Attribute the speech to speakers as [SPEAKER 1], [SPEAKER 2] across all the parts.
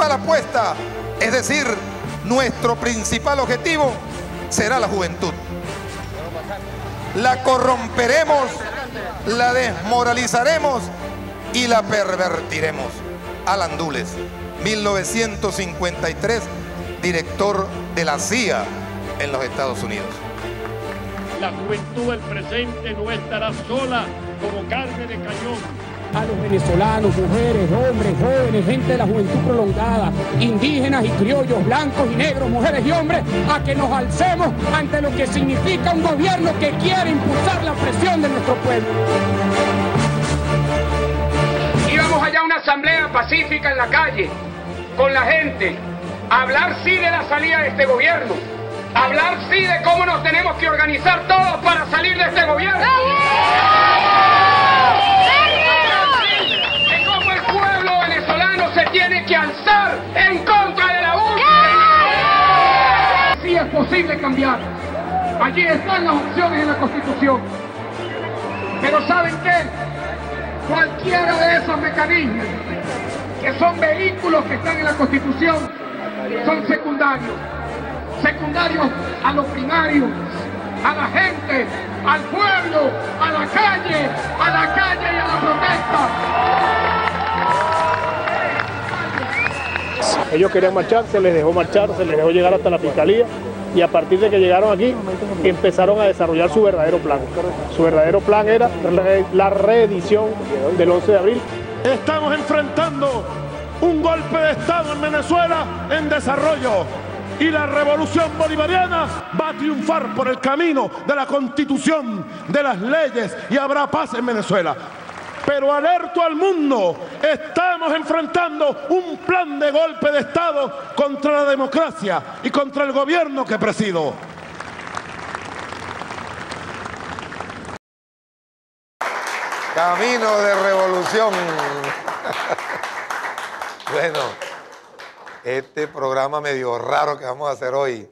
[SPEAKER 1] principal apuesta, es decir, nuestro principal objetivo, será la juventud. La corromperemos, la desmoralizaremos y la pervertiremos. Alan Dulles, 1953, director de la CIA en los Estados Unidos.
[SPEAKER 2] La juventud del presente no estará sola como carne de cañón.
[SPEAKER 3] A los venezolanos, mujeres, hombres, jóvenes, gente de la juventud prolongada, indígenas y criollos, blancos y negros, mujeres y hombres, a que nos alcemos ante lo que significa un gobierno que quiere impulsar la presión de nuestro pueblo. Íbamos allá a una asamblea pacífica en la calle, con la gente, a hablar sí de la salida de este gobierno, a hablar sí de cómo nos tenemos que organizar todos para salir de este gobierno. Se tiene que alzar en contra de la URSS. Sí es posible cambiar. Allí están las opciones en la Constitución. Pero ¿saben qué? Cualquiera de esos mecanismos que son vehículos que están en la Constitución son secundarios. Secundarios a lo primario, a la gente, al pueblo, a la calle y a la protesta.
[SPEAKER 4] Ellos querían marchar, se les dejó marchar, se les dejó llegar hasta la fiscalía y a partir de que llegaron aquí empezaron a desarrollar su verdadero plan. Su verdadero plan era la reedición del 11 de abril.
[SPEAKER 5] Estamos enfrentando un golpe de Estado en Venezuela en desarrollo y la revolución bolivariana va a triunfar por el camino de la Constitución, de las leyes y habrá paz en Venezuela. Pero alerto al mundo, estamos enfrentando un plan de golpe de Estado contra la democracia y contra el gobierno que presido.
[SPEAKER 1] Camino de revolución. Bueno, este programa medio raro que vamos a hacer hoy.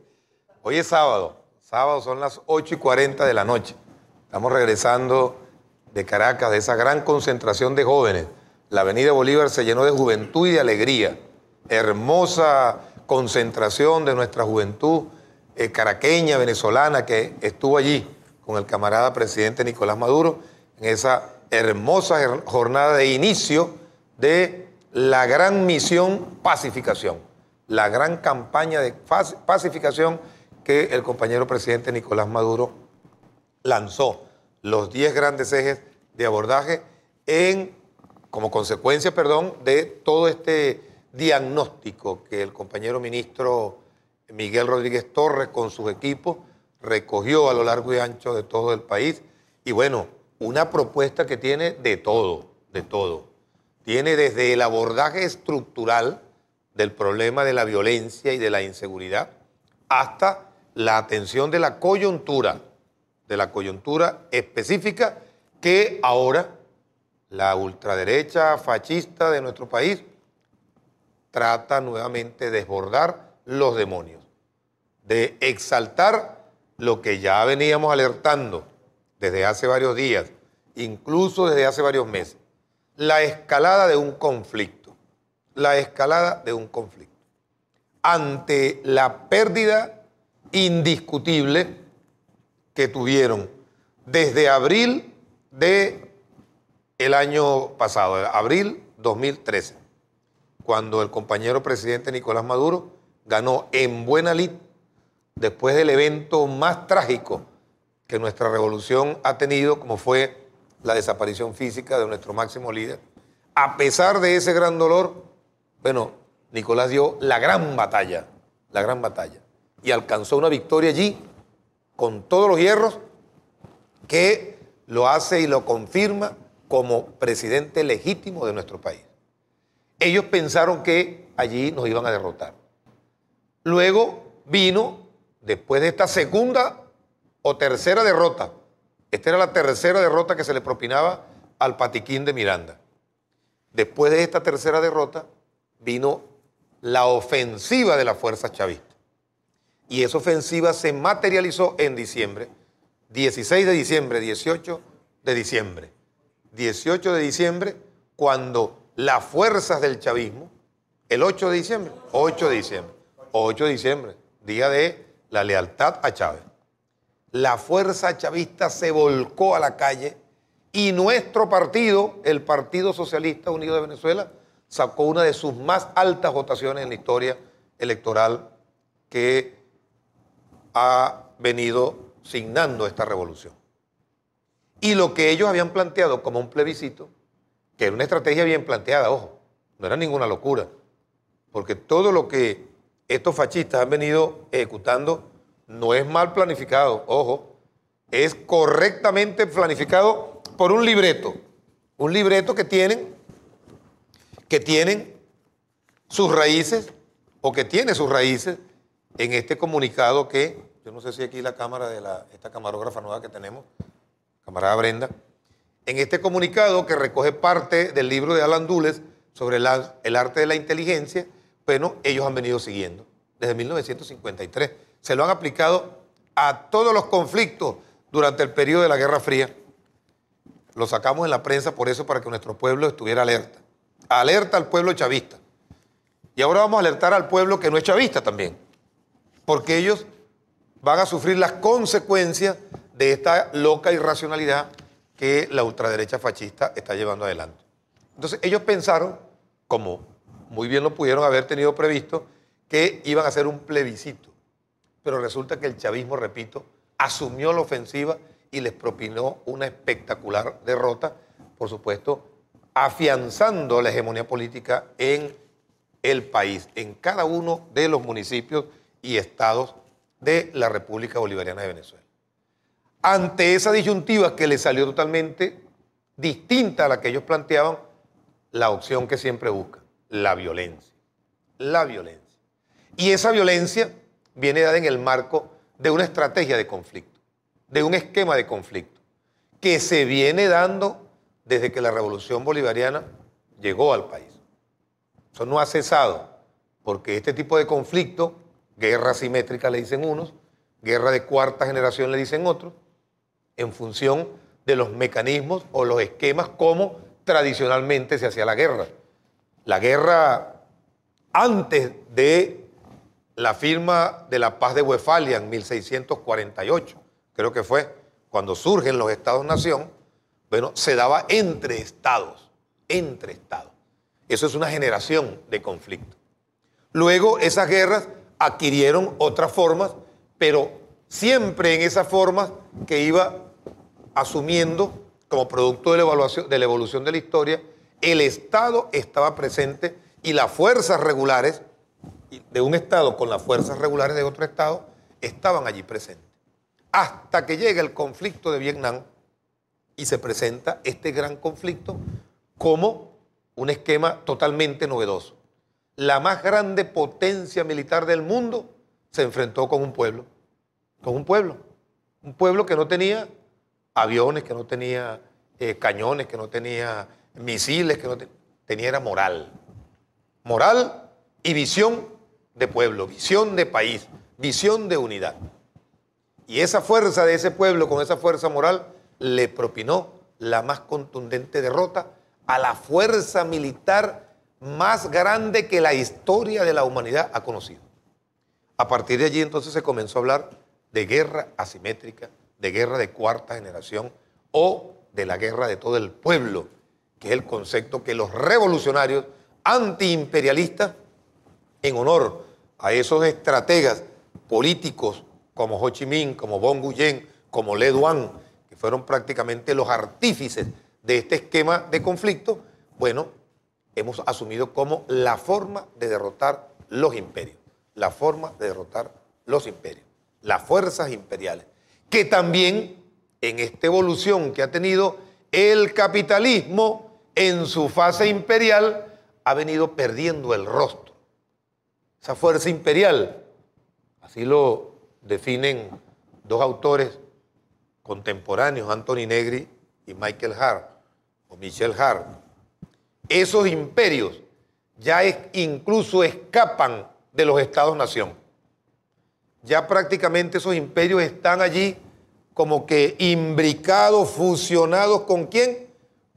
[SPEAKER 1] Hoy es sábado. Sábado son las 8:40 de la noche. Estamos regresando de Caracas, de esa gran concentración de jóvenes. La Avenida Bolívar se llenó de juventud y de alegría. Hermosa concentración de nuestra juventud caraqueña, venezolana, que estuvo allí con el camarada presidente Nicolás Maduro en esa hermosa jornada de inicio de la gran misión pacificación, la gran campaña de pacificación que el compañero presidente Nicolás Maduro lanzó. Los 10 grandes ejes de abordaje como consecuencia, de todo este diagnóstico que el compañero ministro Miguel Rodríguez Torres con sus equipos recogió a lo largo y ancho de todo el país. Y bueno, una propuesta que tiene de todo, de todo. Tiene desde el abordaje estructural del problema de la violencia y de la inseguridad hasta la atención de la coyuntura específica que ahora la ultraderecha fascista de nuestro país trata nuevamente de desbordar los demonios, de exaltar lo que ya veníamos alertando desde hace varios días, incluso desde hace varios meses, la escalada de un conflicto, ante la pérdida indiscutible que tuvieron desde abril del año pasado, abril 2013, cuando el compañero presidente Nicolás Maduro ganó en buena lid después del evento más trágico que nuestra revolución ha tenido, como fue la desaparición física de nuestro máximo líder. A pesar de ese gran dolor, bueno, Nicolás dio la gran batalla, y alcanzó una victoria allí con todos los hierros que lo hace y lo confirma como presidente legítimo de nuestro país. Ellos pensaron que allí nos iban a derrotar. Luego vino, después de esta segunda o tercera derrota, esta era la tercera derrota que se le propinaba al Patiquín de Miranda. Después de esta tercera derrota vino la ofensiva de las fuerzas chavistas. Y esa ofensiva se materializó en diciembre, 16 de diciembre, 18 de diciembre. 18 de diciembre, cuando las fuerzas del chavismo El 8 de diciembre. 8 de diciembre. 8 de diciembre. Día de la lealtad a Chávez. La fuerza chavista se volcó a la calle y nuestro partido, el Partido Socialista Unido de Venezuela, sacó una de sus más altas votaciones en la historia electoral que ha venido signando esta revolución. Y lo que ellos habían planteado como un plebiscito, que era una estrategia bien planteada, ojo, no era ninguna locura, porque todo lo que estos fascistas han venido ejecutando no es mal planificado, ojo, es correctamente planificado por un libreto que tienen sus raíces, o que tiene sus raíces en este comunicado que, yo no sé si aquí la cámara de esta camarógrafa nueva que tenemos, camarada Brenda, en este comunicado que recoge parte del libro de Alan Dulles sobre el arte de la inteligencia, bueno, ellos han venido siguiendo desde 1953. Se lo han aplicado a todos los conflictos durante el periodo de la Guerra Fría. Lo sacamos en la prensa por eso, para que nuestro pueblo estuviera alerta. Alerta al pueblo chavista. Y ahora vamos a alertar al pueblo que no es chavista también, porque ellos van a sufrir las consecuencias de esta loca irracionalidad que la ultraderecha fascista está llevando adelante. Entonces ellos pensaron, como muy bien lo pudieron haber tenido previsto, que iban a hacer un plebiscito. Pero resulta que el chavismo, repito, asumió la ofensiva y les propinó una espectacular derrota, por supuesto, afianzando la hegemonía política en el país, en cada uno de los municipios y estados de la República Bolivariana de Venezuela. Ante esa disyuntiva que les salió totalmente distinta a la que ellos planteaban, la opción que siempre buscan, la violencia. La violencia. Y esa violencia viene dada en el marco de una estrategia de conflicto, de un esquema de conflicto, que se viene dando desde que la Revolución Bolivariana llegó al país. Eso no ha cesado, porque este tipo de conflicto, guerra asimétrica le dicen unos, guerra de cuarta generación le dicen otros, en función de los mecanismos o los esquemas como tradicionalmente se hacía la guerra. La guerra antes de la firma de la paz de Westfalia en 1648, creo que fue cuando surgen los estados-nación, bueno, se daba entre estados, entre estados. Eso es una generación de conflicto. Luego esas guerras adquirieron otras formas, pero siempre en esas formas que iba asumiendo como producto de la evolución de la historia, el Estado estaba presente y las fuerzas regulares de un Estado con las fuerzas regulares de otro Estado estaban allí presentes. Hasta que llega el conflicto de Vietnam y se presenta este gran conflicto como un esquema totalmente novedoso. La más grande potencia militar del mundo se enfrentó con un pueblo que no tenía aviones, que no tenía cañones, que no tenía misiles, que no tenía era moral. Moral y visión de pueblo, visión de país, visión de unidad. Y esa fuerza de ese pueblo, con esa fuerza moral, le propinó la más contundente derrota a la fuerza militar más grande que la historia de la humanidad ha conocido. A partir de allí entonces se comenzó a hablar de guerra asimétrica, de guerra de cuarta generación o de la guerra de todo el pueblo, que es el concepto que los revolucionarios antiimperialistas, en honor a esos estrategas políticos como Ho Chi Minh, como Bong Guyen, como Le Duan, que fueron prácticamente los artífices de este esquema de conflicto, bueno, hemos asumido como la forma de derrotar los imperios, la forma de derrotar los imperios, las fuerzas imperiales, que también en esta evolución que ha tenido el capitalismo en su fase imperial ha venido perdiendo el rostro. Esa fuerza imperial, así lo definen dos autores contemporáneos, Anthony Negri y Michael Hart, o Michel Hart. Esos imperios ya incluso escapan de los estados-nación. Ya prácticamente esos imperios están allí como que imbricados, fusionados, ¿con quién?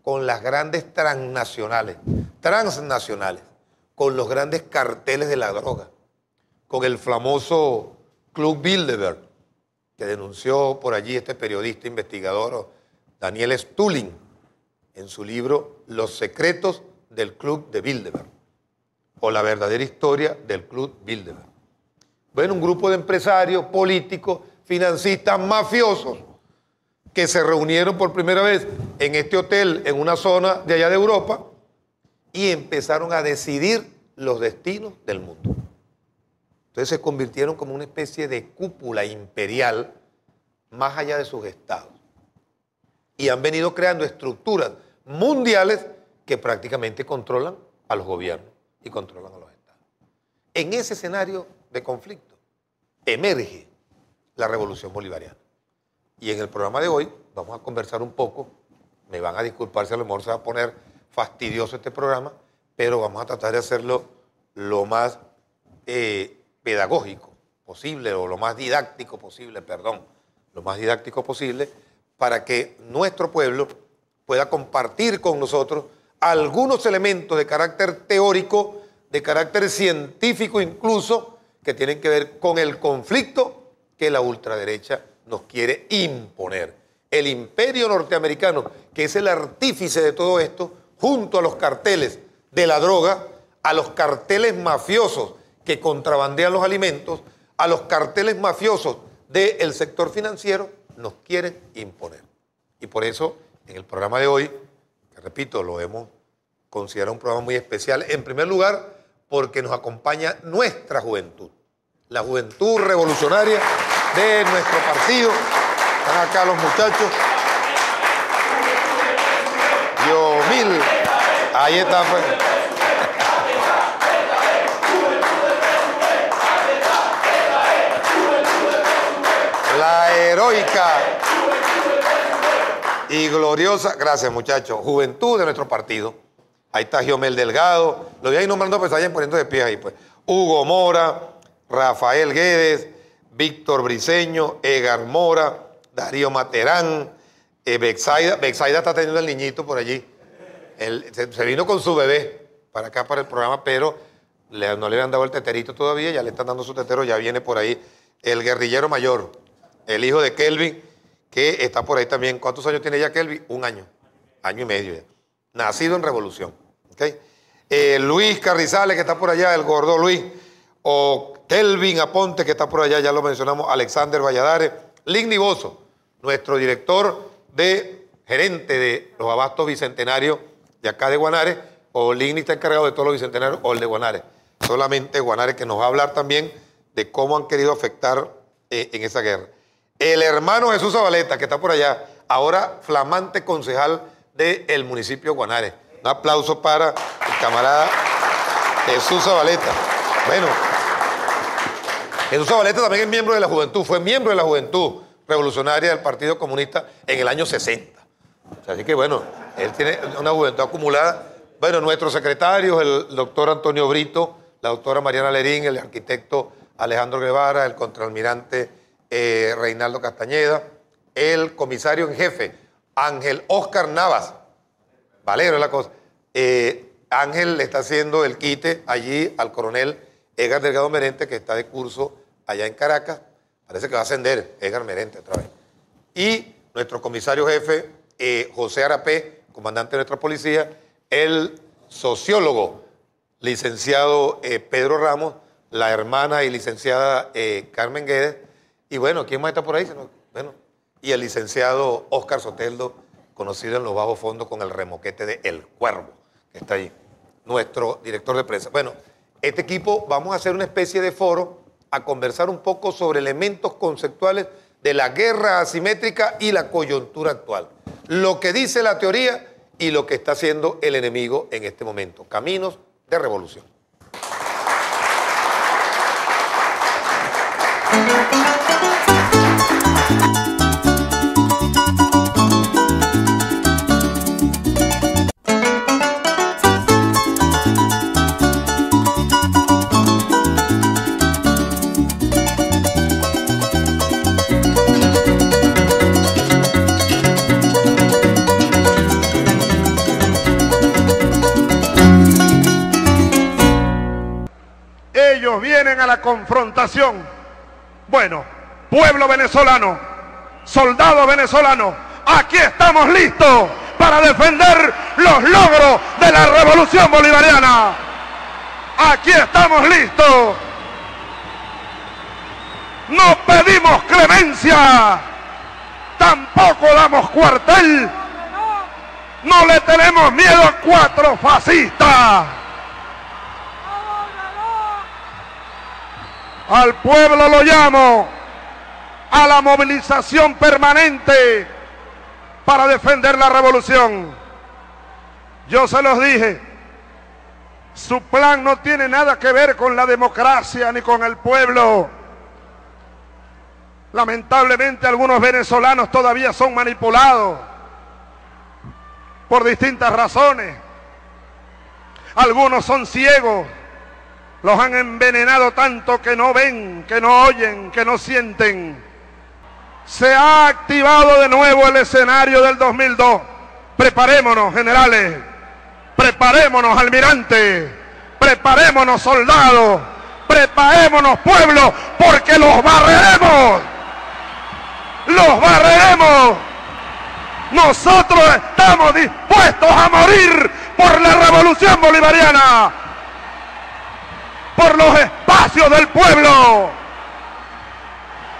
[SPEAKER 1] Con las grandes transnacionales, con los grandes carteles de la droga, con el famoso Club Bilderberg, que denunció por allí este periodista investigador Daniel Stulin en su libro Los secretos del Club de Bilderberg, o la verdadera historia del Club Bilderberg. Bueno, un grupo de empresarios, políticos, financistas, mafiosos, que se reunieron por primera vez en este hotel, en una zona de allá de Europa, y empezaron a decidir los destinos del mundo. Entonces se convirtieron como una especie de cúpula imperial más allá de sus estados. Y han venido creando estructuras mundiales que prácticamente controlan a los gobiernos y controlan a los estados. En ese escenario de conflicto emerge la revolución bolivariana. Y en el programa de hoy vamos a conversar un poco, me van a disculpar si a lo mejor se va a poner fastidioso este programa, pero vamos a tratar de hacerlo lo más pedagógico posible, o lo más didáctico posible, lo más didáctico posible, para que nuestro pueblo pueda compartir con nosotros algunos elementos de carácter teórico, de carácter científico incluso, que tienen que ver con el conflicto que la ultraderecha nos quiere imponer. El imperio norteamericano, que es el artífice de todo esto, junto a los carteles de la droga, a los carteles mafiosos que contrabandean los alimentos, a los carteles mafiosos del sector financiero, nos quieren imponer. Y por eso, en el programa de hoy, que repito, lo hemos considerado un programa muy especial, en primer lugar, porque nos acompaña nuestra juventud, la juventud revolucionaria de nuestro partido. Están acá los muchachos. Dios mil. Ahí está, pues. La heroica y gloriosa, gracias muchachos, juventud de nuestro partido. Ahí está Giomel Delgado, lo voy a ir nombrando, pues vayan poniendo de pie ahí, pues. Hugo Mora, Rafael Guedes, Víctor Briceño, Edgar Mora, Darío Materán, Bexaida está teniendo el niñito por allí. Se vino con su bebé para acá, para el programa, pero no le han dado el teterito todavía, ya le están dando su tetero, ya viene por ahí el guerrillero mayor, el hijo de Kelvin, que está por ahí también. ¿Cuántos años tiene ya Kelvin? 1 año, año y medio ya. Nacido en revolución. ¿Okay? Luis Carrizales, que está por allá, el gordo Luis, o Kelvin Aponte, que está por allá, ya lo mencionamos, Alexander Valladares, Ligny Bozo, nuestro director gerente de los abastos bicentenarios de acá de Guanare, o Ligny está encargado de todos los bicentenarios, o el de Guanare. Solamente Guanare, que nos va a hablar también de cómo han querido afectar en esa guerra. El hermano Jesús Zabaleta, que está por allá, ahora flamante concejal del municipio de Guanare. Un aplauso para el camarada Jesús Zabaleta. Bueno, Jesús Zabaleta también es miembro de la juventud, fue miembro de la juventud revolucionaria del Partido Comunista en el año 60. Así que bueno, él tiene una juventud acumulada. Bueno, nuestros secretarios, el doctor Antonio Brito, la doctora Mariana Lerín, el arquitecto Alejandro Guevara, el contraalmirante Reinaldo Castañeda, el comisario en jefe, Ángel Oscar Navas, Valero es la cosa. Ángel le está haciendo el quite allí al coronel Edgar Delgado Merente, que está de curso allá en Caracas. Parece que va a ascender Edgar Merente otra vez. Y nuestro comisario jefe, José Arapé, comandante de nuestra policía, el sociólogo, licenciado Pedro Ramos, la hermana y licenciada Carmen Guedes, y bueno, ¿quién más está por ahí? Bueno, y el licenciado Óscar Soteldo, conocido en los bajos fondos con el remoquete de El Cuervo, que está ahí, nuestro director de prensa. Bueno, este equipo vamos a hacer una especie de foro a conversar un poco sobre elementos conceptuales de la guerra asimétrica y la coyuntura actual. Lo que dice la teoría y lo que está haciendo el enemigo en este momento. Caminos de revolución.
[SPEAKER 5] confrontación. Bueno, pueblo venezolano, soldado venezolano, aquí estamos listos para defender los logros de la revolución bolivariana. Aquí estamos listos. No pedimos clemencia, tampoco damos cuartel. No le tenemos miedo a 4 fascistas. Al pueblo lo llamo a la movilización permanente para defender la revolución. Yo se los dije, su plan no tiene nada que ver con la democracia ni con el pueblo. Lamentablemente algunos venezolanos todavía son manipulados por distintas razones. Algunos son ciegos, los han envenenado tanto que no ven, que no oyen, que no sienten. Se ha activado de nuevo el escenario del 2002. Preparémonos, generales, preparémonos, almirantes, preparémonos, soldados, preparémonos, pueblo, porque los barreremos. ¡Los barreremos! Nosotros estamos dispuestos a morir por la revolución bolivariana, por los espacios del pueblo,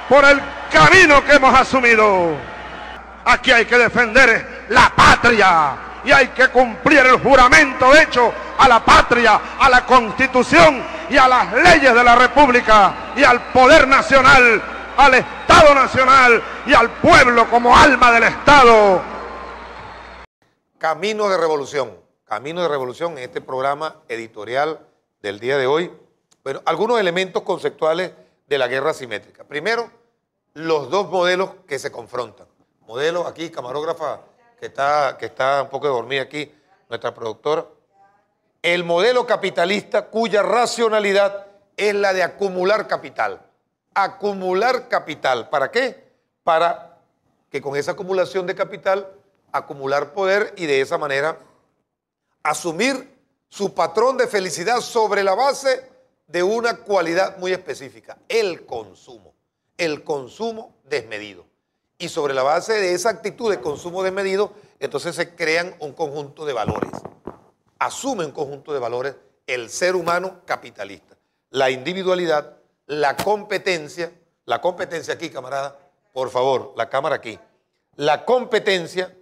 [SPEAKER 5] por el camino que hemos asumido. Aquí hay que defender la patria y hay que cumplir el juramento hecho a la patria, a la Constitución y a las leyes de la República y al poder nacional, al Estado Nacional y al pueblo como alma del Estado.
[SPEAKER 1] Camino de revolución en este programa editorial del día de hoy. Bueno, algunos elementos conceptuales de la guerra asimétrica. Primero, los dos modelos que se confrontan. Modelo aquí, camarógrafa, que está un poco dormida aquí, nuestra productora. El modelo capitalista cuya racionalidad es la de acumular capital. Acumular capital. ¿Para qué? Para que con esa acumulación de capital, acumular poder y de esa manera asumir su patrón de felicidad sobre la base de una cualidad muy específica, el consumo desmedido. Y sobre la base de esa actitud de consumo desmedido, entonces se crean un conjunto de valores. Asume un conjunto de valores el ser humano capitalista. La individualidad, la competencia aquí, camarada, por favor, la cámara aquí. La competencia,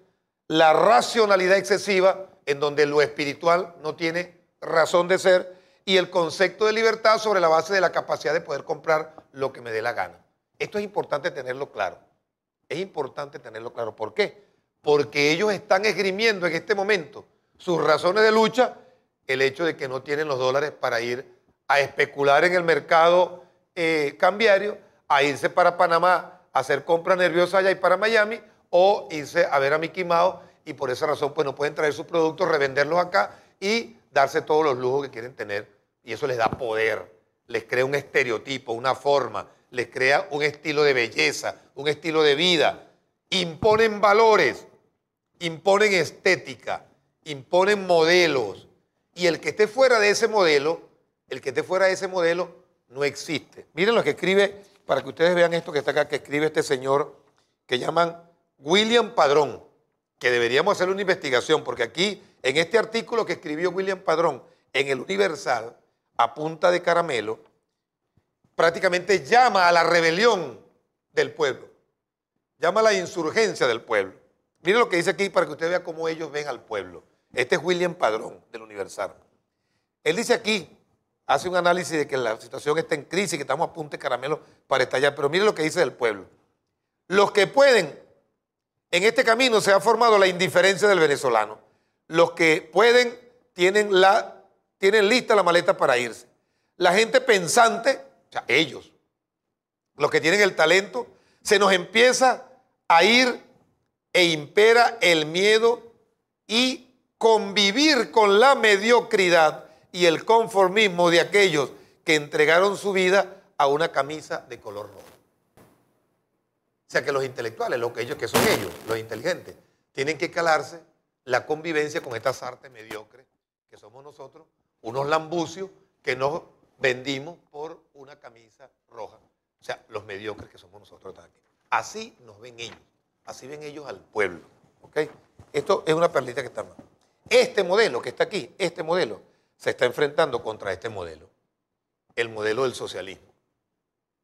[SPEAKER 1] la racionalidad excesiva, en donde lo espiritual no tiene razón de ser, y el concepto de libertad sobre la base de la capacidad de poder comprar lo que me dé la gana. Esto es importante tenerlo claro. Es importante tenerlo claro. ¿Por qué? Porque ellos están esgrimiendo en este momento sus razones de lucha, el hecho de que no tienen los dólares para ir a especular en el mercado cambiario, a irse para Panamá a hacer compras nerviosas allá y para Miami, o irse a ver a Mickey Mouse, y por esa razón pues no pueden traer sus productos, revenderlos acá y darse todos los lujos que quieren tener, y eso les da poder, les crea un estereotipo, una forma, les crea un estilo de belleza, un estilo de vida, imponen valores, imponen estética, imponen modelos, y el que esté fuera de ese modelo, no existe. Miren lo que escribe, para que ustedes vean esto que está acá, que escribe este señor que llaman William Padrón, que deberíamos hacer una investigación, porque aquí, en este artículo que escribió William Padrón en el Universal, a punta de caramelo, prácticamente llama a la rebelión del pueblo, llama a la insurgencia del pueblo. Miren lo que dice aquí para que usted vea cómo ellos ven al pueblo. Este es William Padrón del Universal. Él dice aquí, hace un análisis de que la situación está en crisis, que estamos a punta de caramelo para estallar, pero miren lo que dice del pueblo. Los que pueden, en este camino se ha formado la indiferencia del venezolano. Los que pueden tienen lista la maleta para irse. La gente pensante, o sea, ellos, los que tienen el talento, se nos empieza a ir e impera el miedo y convivir con la mediocridad y el conformismo de aquellos que entregaron su vida a una camisa de color rojo. O sea que los intelectuales, que son ellos, los inteligentes, tienen que calarse la convivencia con esta sarta mediocre que somos nosotros, unos lambucios que no vendimos por una camisa roja. O sea, los mediocres que somos nosotros aquí. Así nos ven ellos. Así ven ellos al pueblo. ¿Ok? Esto es una perlita que está mal. Este modelo que está aquí, este modelo, se está enfrentando contra este modelo. El modelo del socialismo.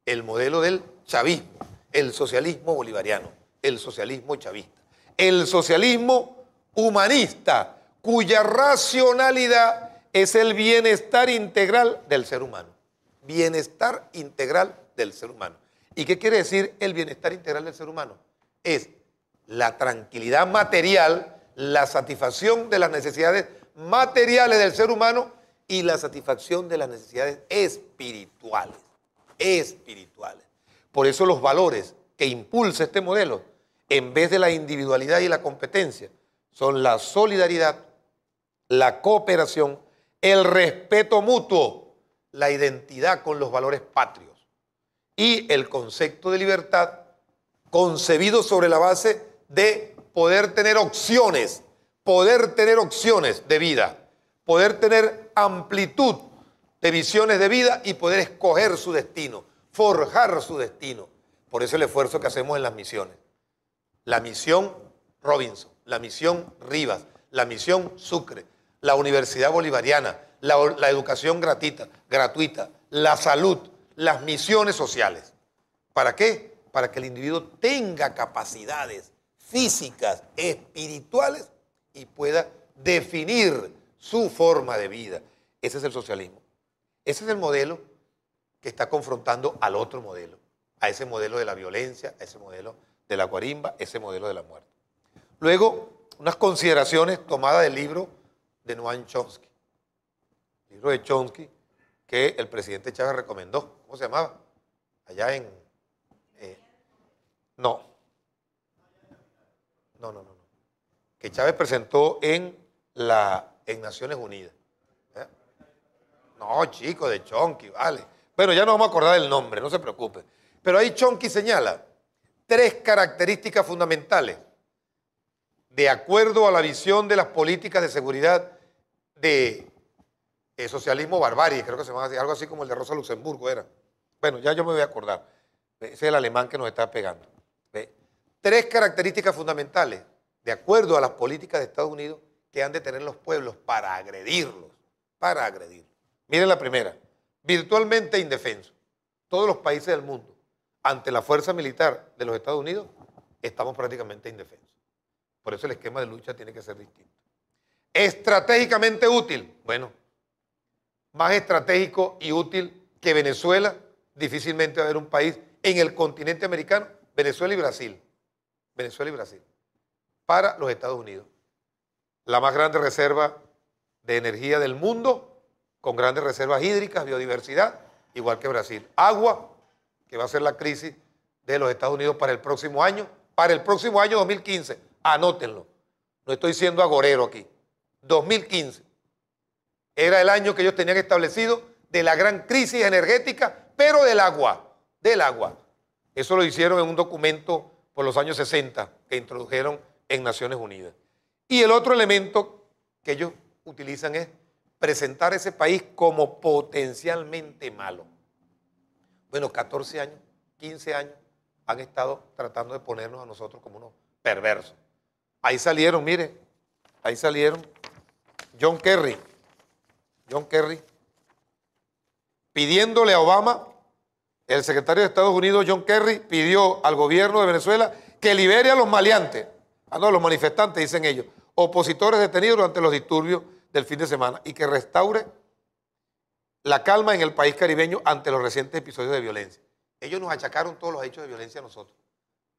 [SPEAKER 1] El modelo del chavismo. El socialismo bolivariano. El socialismo chavista. El socialismo humanista, cuya racionalidad es el bienestar integral del ser humano. Bienestar integral del ser humano. ¿Y qué quiere decir el bienestar integral del ser humano? Es la tranquilidad material, la satisfacción de las necesidades materiales del ser humano y la satisfacción de las necesidades espirituales. Espirituales. Por eso los valores que impulsa este modelo, en vez de la individualidad y la competencia, son la solidaridad, la cooperación, el respeto mutuo, la identidad con los valores patrios y el concepto de libertad concebido sobre la base de poder tener opciones de vida, poder tener amplitud de visiones de vida y poder escoger su destino, forjar su destino. Por eso el esfuerzo que hacemos en las misiones. La misión Robinson, la misión Rivas, la misión Sucre, la Universidad Bolivariana, la educación gratuita, la salud, las misiones sociales. ¿Para qué? Para que el individuo tenga capacidades físicas, espirituales y pueda definir su forma de vida. Ese es el socialismo. Ese es el modelo que está confrontando al otro modelo, a ese modelo de la violencia, a ese modelo de la guarimba, ese modelo de la muerte. Luego, unas consideraciones tomadas del libro de Noam Chomsky. El libro de Chomsky que el presidente Chávez recomendó. ¿Cómo se llamaba? Allá en... No. Que Chávez presentó en Naciones Unidas. No, chico, de Chomsky, vale. Bueno, ya nos vamos a acordar del nombre, no se preocupe. Pero ahí Chomsky señala 3 características fundamentales de acuerdo a la visión de las políticas de seguridad de socialismo barbarie, creo que se llama así, algo así como el de Rosa Luxemburgo era. Bueno, ya yo me voy a acordar. Ese es el alemán que nos está pegando. 3 características fundamentales de acuerdo a las políticas de Estados Unidos que han de tener los pueblos para agredirlos. Miren la primera, virtualmente indefensos. Todos los países del mundo, ante la fuerza militar de los Estados Unidos, estamos prácticamente indefensos. Por eso el esquema de lucha tiene que ser distinto. Estratégicamente útil. Bueno, más estratégico y útil que Venezuela, difícilmente va a haber un país en el continente americano, Venezuela y Brasil. Para los Estados Unidos. La más grande reserva de energía del mundo, con grandes reservas hídricas, biodiversidad, igual que Brasil. Agua, que va a ser la crisis de los Estados Unidos para el próximo año 2015. Anótenlo. No estoy siendo agorero aquí. 2015. Era el año que ellos tenían establecido de la gran crisis energética, pero del agua. Eso lo hicieron en un documento por los años 60 que introdujeron en Naciones Unidas. Y el otro elemento que ellos utilizan es presentar ese país como potencialmente malo. Bueno, 14 años, 15 años han estado tratando de ponernos a nosotros como unos perversos. Ahí salieron, mire, John Kerry, pidiéndole a Obama, el secretario de Estados Unidos, John Kerry, pidió al gobierno de Venezuela que libere a los maleantes, los manifestantes, dicen ellos, opositores detenidos durante los disturbios del fin de semana y que restaure la calma en el país caribeño ante los recientes episodios de violencia. Ellos nos achacaron todos los hechos de violencia a nosotros,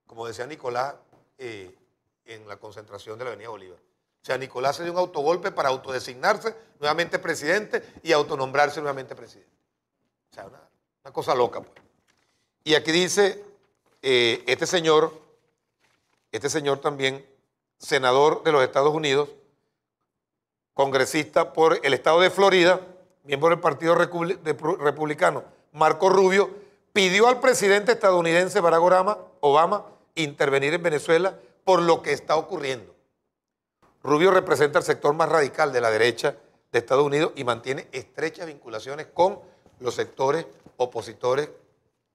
[SPEAKER 1] como decía Nicolás en la concentración de la Avenida Bolívar. O sea, Nicolás se dio un autogolpe para autodesignarse nuevamente presidente y autonombrarse nuevamente presidente. O sea, una cosa loca, pues. Y aquí dice este señor también, senador de los Estados Unidos, congresista por el estado de Florida, miembro del Partido Republicano, Marco Rubio, pidió al presidente estadounidense Barack Obama intervenir en Venezuela por lo que está ocurriendo. Rubio representa el sector más radical de la derecha de Estados Unidos y mantiene estrechas vinculaciones con los sectores opositores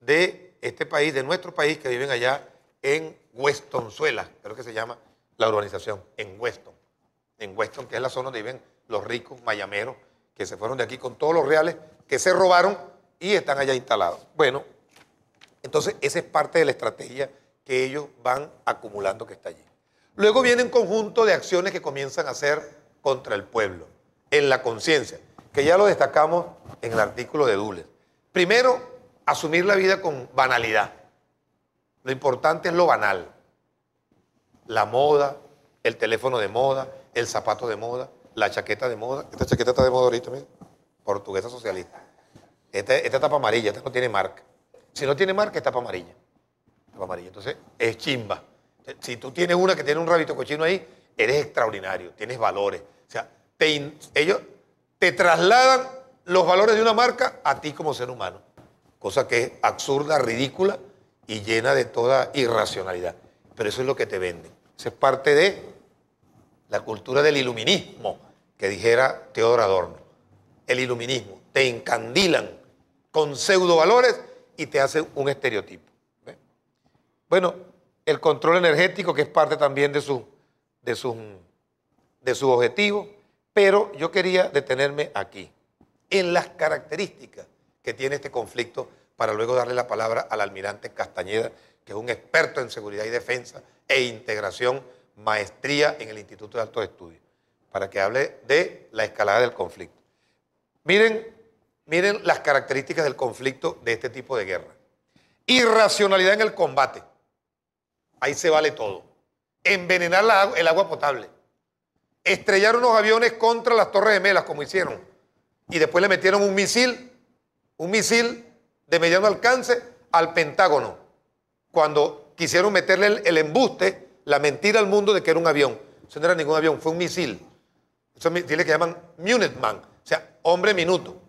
[SPEAKER 1] de este país, de nuestro país, que viven allá en Westonzuela, creo que se llama la urbanización, en Weston, que es la zona donde viven los ricos mayameros, que se fueron de aquí con todos los reales que se robaron y están allá instalados. Bueno, entonces esa es parte de la estrategia que ellos van acumulando que está allí. Luego viene un conjunto de acciones que comienzan a hacer contra el pueblo, en la conciencia, que ya lo destacamos en el artículo de Dules. Primero, asumir la vida con banalidad. Lo importante es lo banal. La moda, el teléfono de moda, el zapato de moda, la chaqueta de moda. Esta chaqueta está de moda ahorita, mira. Portuguesa socialista. Esta tapa amarilla, esta no tiene marca. Si no tiene marca, es tapa amarilla. Tapa amarilla. Entonces, es chimba. Si tú tienes una que tiene un rabito cochino ahí, eres extraordinario, tienes valores. O sea, ellos te trasladan los valores de una marca a ti como ser humano. Cosa que es absurda, ridícula y llena de toda irracionalidad. Pero eso es lo que te venden. Eso es parte de la cultura del iluminismo, que dijera Teodoro Adorno. El iluminismo. Te encandilan con pseudovalores y te hacen un estereotipo. ¿Ve? Bueno, el control energético, que es parte también de su objetivo, pero yo quería detenerme aquí, en las características que tiene este conflicto, para luego darle la palabra al almirante Castañeda, que es un experto en seguridad y defensa e integración, maestría en el Instituto de Altos Estudios, para que hable de la escalada del conflicto. Miren las características del conflicto de este tipo de guerra. Irracionalidad en el combate. Ahí se vale todo. Envenenar el agua potable. Estrellar unos aviones contra las Torres Gemelas, como hicieron. Y después le metieron un misil de mediano alcance al Pentágono. Cuando quisieron meterle el embuste, la mentira al mundo de que era un avión. Eso no era ningún avión, fue un misil. Esos misiles que llaman Minuteman, o sea, hombre minuto.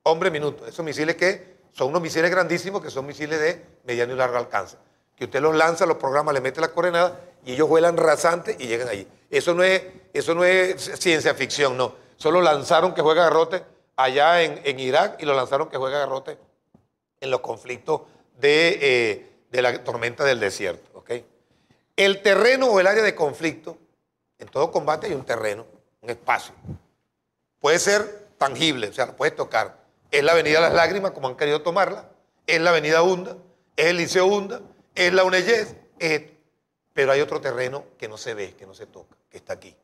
[SPEAKER 1] Hombre minuto. Esos misiles que son unos misiles grandísimos, que son misiles de mediano y largo alcance. Que usted los lanza, los programa, le mete las coordenadas y ellos vuelan rasantes y llegan allí. Eso no es ciencia ficción, no. Solo lanzaron que juega garrote allá en Irak y lo lanzaron que juega garrote en los conflictos de la tormenta del desierto. ¿Okay? El terreno o el área de conflicto, en todo combate hay un terreno, un espacio. Puede ser tangible, o sea, lo puedes tocar. Es la avenida Las Lágrimas, como han querido tomarla, es la avenida Hunda, es el Liceo Hunda, es la UNEYES, pero hay otro terreno que no se ve, que no se toca, que está aquí.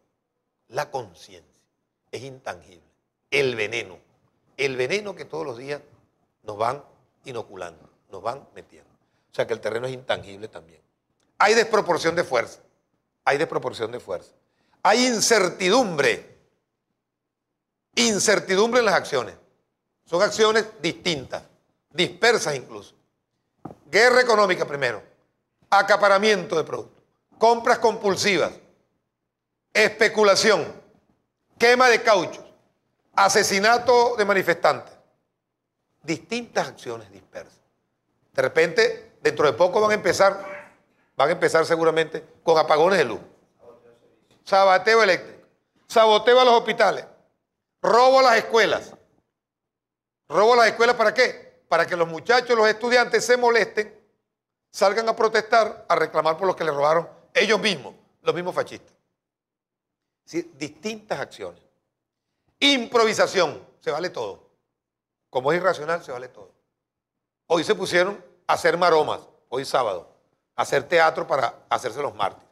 [SPEAKER 1] La conciencia es intangible. El veneno que todos los días nos van inoculando, nos van metiendo. O sea que el terreno es intangible también. Hay desproporción de fuerza, Hay incertidumbre en las acciones. Son acciones distintas, dispersas incluso. Guerra económica primero, acaparamiento de productos, compras compulsivas, especulación, quema de cauchos, asesinato de manifestantes. Distintas acciones dispersas. De repente, dentro de poco van a empezar seguramente con apagones de luz, sabateo eléctrico, saboteo a los hospitales, robo a las escuelas. ¿Robo a las escuelas para qué? Para que los muchachos, los estudiantes se molesten, salgan a protestar, a reclamar por lo que les robaron ellos mismos, los mismos fascistas. ¿Sí? Distintas acciones. Improvisación, se vale todo. Como es irracional, se vale todo. Hoy se pusieron a hacer maromas, hoy sábado, a hacer teatro para hacerse los mártires.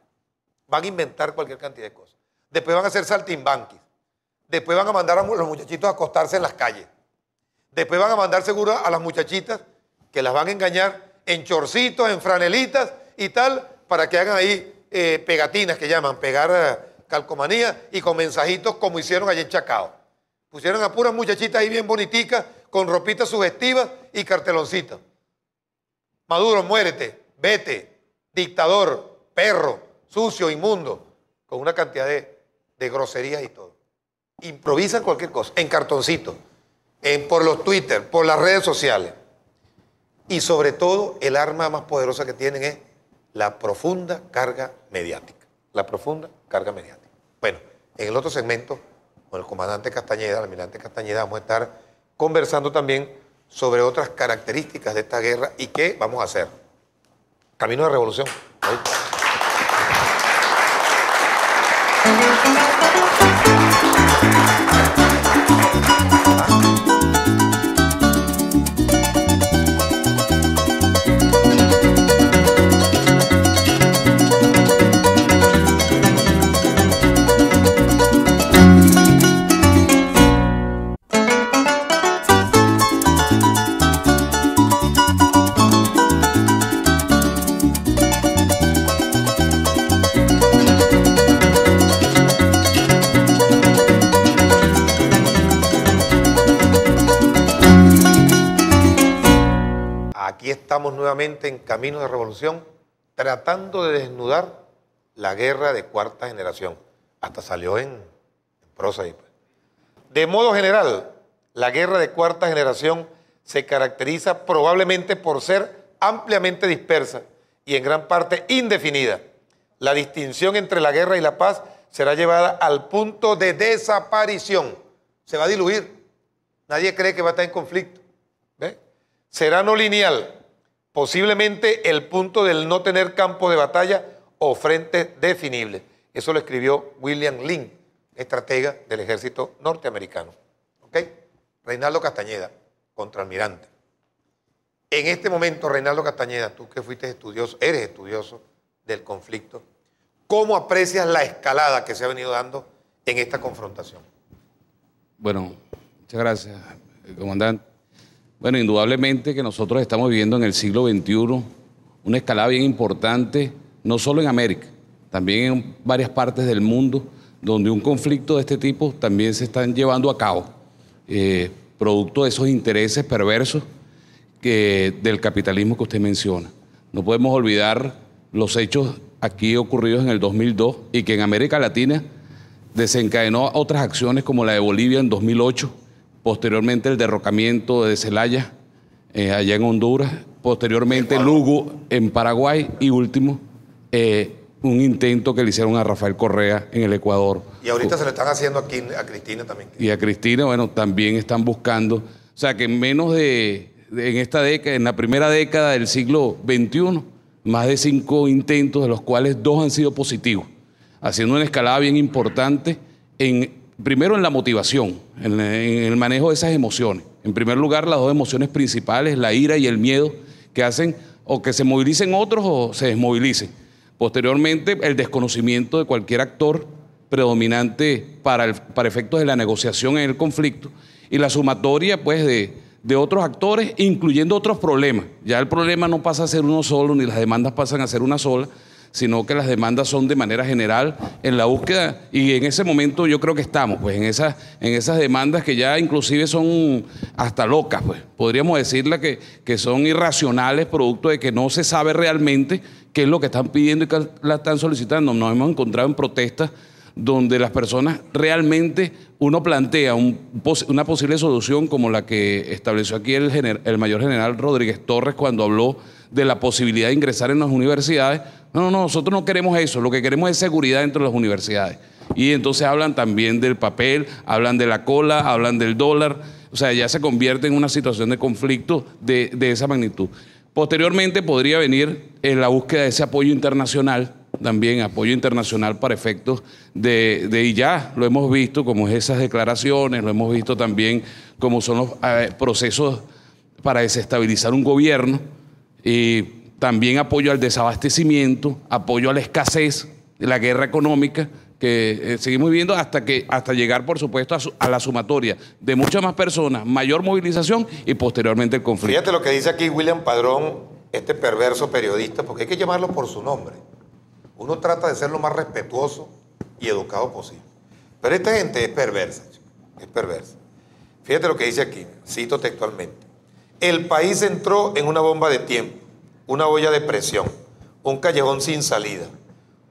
[SPEAKER 1] Van a inventar cualquier cantidad de cosas. Después van a hacer saltimbanquis. Después van a mandar a los muchachitos a acostarse en las calles. Después van a mandar seguro a las muchachitas que las van a engañar en chorcitos, en franelitas y tal, para que hagan ahí pegatinas que llaman, pegar calcomanía y con mensajitos como hicieron ayer en Chacao. Pusieron a puras muchachitas ahí bien boniticas, con ropitas sugestivas y carteloncitas. Maduro, muérete, vete, dictador, perro, sucio, inmundo, con una cantidad de groserías y todo. Improvisan cualquier cosa, en cartoncitos. Por los Twitter, por las redes sociales. Y sobre todo, el arma más poderosa que tienen es la profunda carga mediática. La profunda carga mediática. Bueno, en el otro segmento, con el comandante Castañeda, el almirante Castañeda, vamos a estar conversando también sobre otras características de esta guerra y qué vamos a hacer. Camino de Revolución. Hoy. Aquí estamos nuevamente en Camino de Revolución, tratando de desnudar la guerra de cuarta generación. Hasta salió en prosa ahí. De modo general, la guerra de cuarta generación se caracteriza probablemente por ser ampliamente dispersa y en gran parte indefinida. La distinción entre la guerra y la paz será llevada al punto de desaparición. Se va a diluir. Nadie cree que va a estar en conflicto. ¿Ve? Será no lineal, posiblemente el punto del no tener campo de batalla o frente definible. Eso lo escribió William Lynn, estratega del ejército norteamericano. ¿Ok? Reinaldo Castañeda, contraalmirante. En este momento, Reinaldo Castañeda, tú que fuiste estudioso, eres estudioso del conflicto, ¿cómo aprecias la escalada que se ha venido dando en esta confrontación?
[SPEAKER 6] Bueno, muchas gracias, comandante. Bueno, indudablemente que nosotros estamos viviendo en el siglo XXI una escalada bien importante, no solo en América, también en varias partes del mundo, donde un conflicto de este tipo también se están llevando a cabo, producto de esos intereses perversos del capitalismo que usted menciona. No podemos olvidar los hechos aquí ocurridos en el 2002 y que en América Latina desencadenó otras acciones como la de Bolivia en 2008, posteriormente el derrocamiento de Zelaya allá en Honduras, posteriormente Lugo en Paraguay y último un intento que le hicieron a Rafael Correa en el Ecuador.
[SPEAKER 1] Y ahorita se le están haciendo aquí a Cristina también.
[SPEAKER 6] Y a Cristina, bueno, también están buscando. O sea, que en menos en esta década, en la primera década del siglo XXI, más de 5 intentos, de los cuales 2 han sido positivos, haciendo una escalada bien importante primero en la motivación, en el manejo de esas emociones. En primer lugar, las 2 emociones principales, la ira y el miedo, que hacen o que se movilicen otros o se desmovilicen. Posteriormente, el desconocimiento de cualquier actor predominante para efectos de la negociación en el conflicto y la sumatoria pues, de otros actores, incluyendo otros problemas. Ya el problema no pasa a ser uno solo, ni las demandas pasan a ser una sola, sino que las demandas son de manera general en la búsqueda, y en ese momento yo creo que estamos pues, en esas demandas que ya inclusive son hasta locas, pues. Podríamos decirle que son irracionales, producto de que no se sabe realmente qué es lo que están pidiendo y qué la están solicitando. Nos hemos encontrado en protestas donde las personas realmente, uno plantea una posible solución como la que estableció aquí el mayor general Rodríguez Torres cuando habló de la posibilidad de ingresar en las universidades. No, nosotros no queremos eso, lo que queremos es seguridad dentro de las universidades. Y entonces hablan también del papel, hablan de la cola, hablan del dólar, o sea, ya se convierte en una situación de conflicto de esa magnitud. Posteriormente podría venir la búsqueda de ese apoyo internacional, también apoyo internacional para efectos y ya lo hemos visto como esas declaraciones, lo hemos visto también como son los procesos para desestabilizar un gobierno, y también apoyo al desabastecimiento, apoyo a la escasez, la guerra económica que seguimos viviendo hasta llegar, por supuesto, a la sumatoria de muchas más personas, mayor movilización y posteriormente el conflicto.
[SPEAKER 1] Fíjate lo que dice aquí William Padrón, este perverso periodista, porque hay que llamarlo por su nombre. Uno trata de ser lo más respetuoso y educado posible. Pero esta gente es perversa, es perversa. Fíjate lo que dice aquí, cito textualmente. El país entró en una bomba de tiempo, una olla de presión, un callejón sin salida,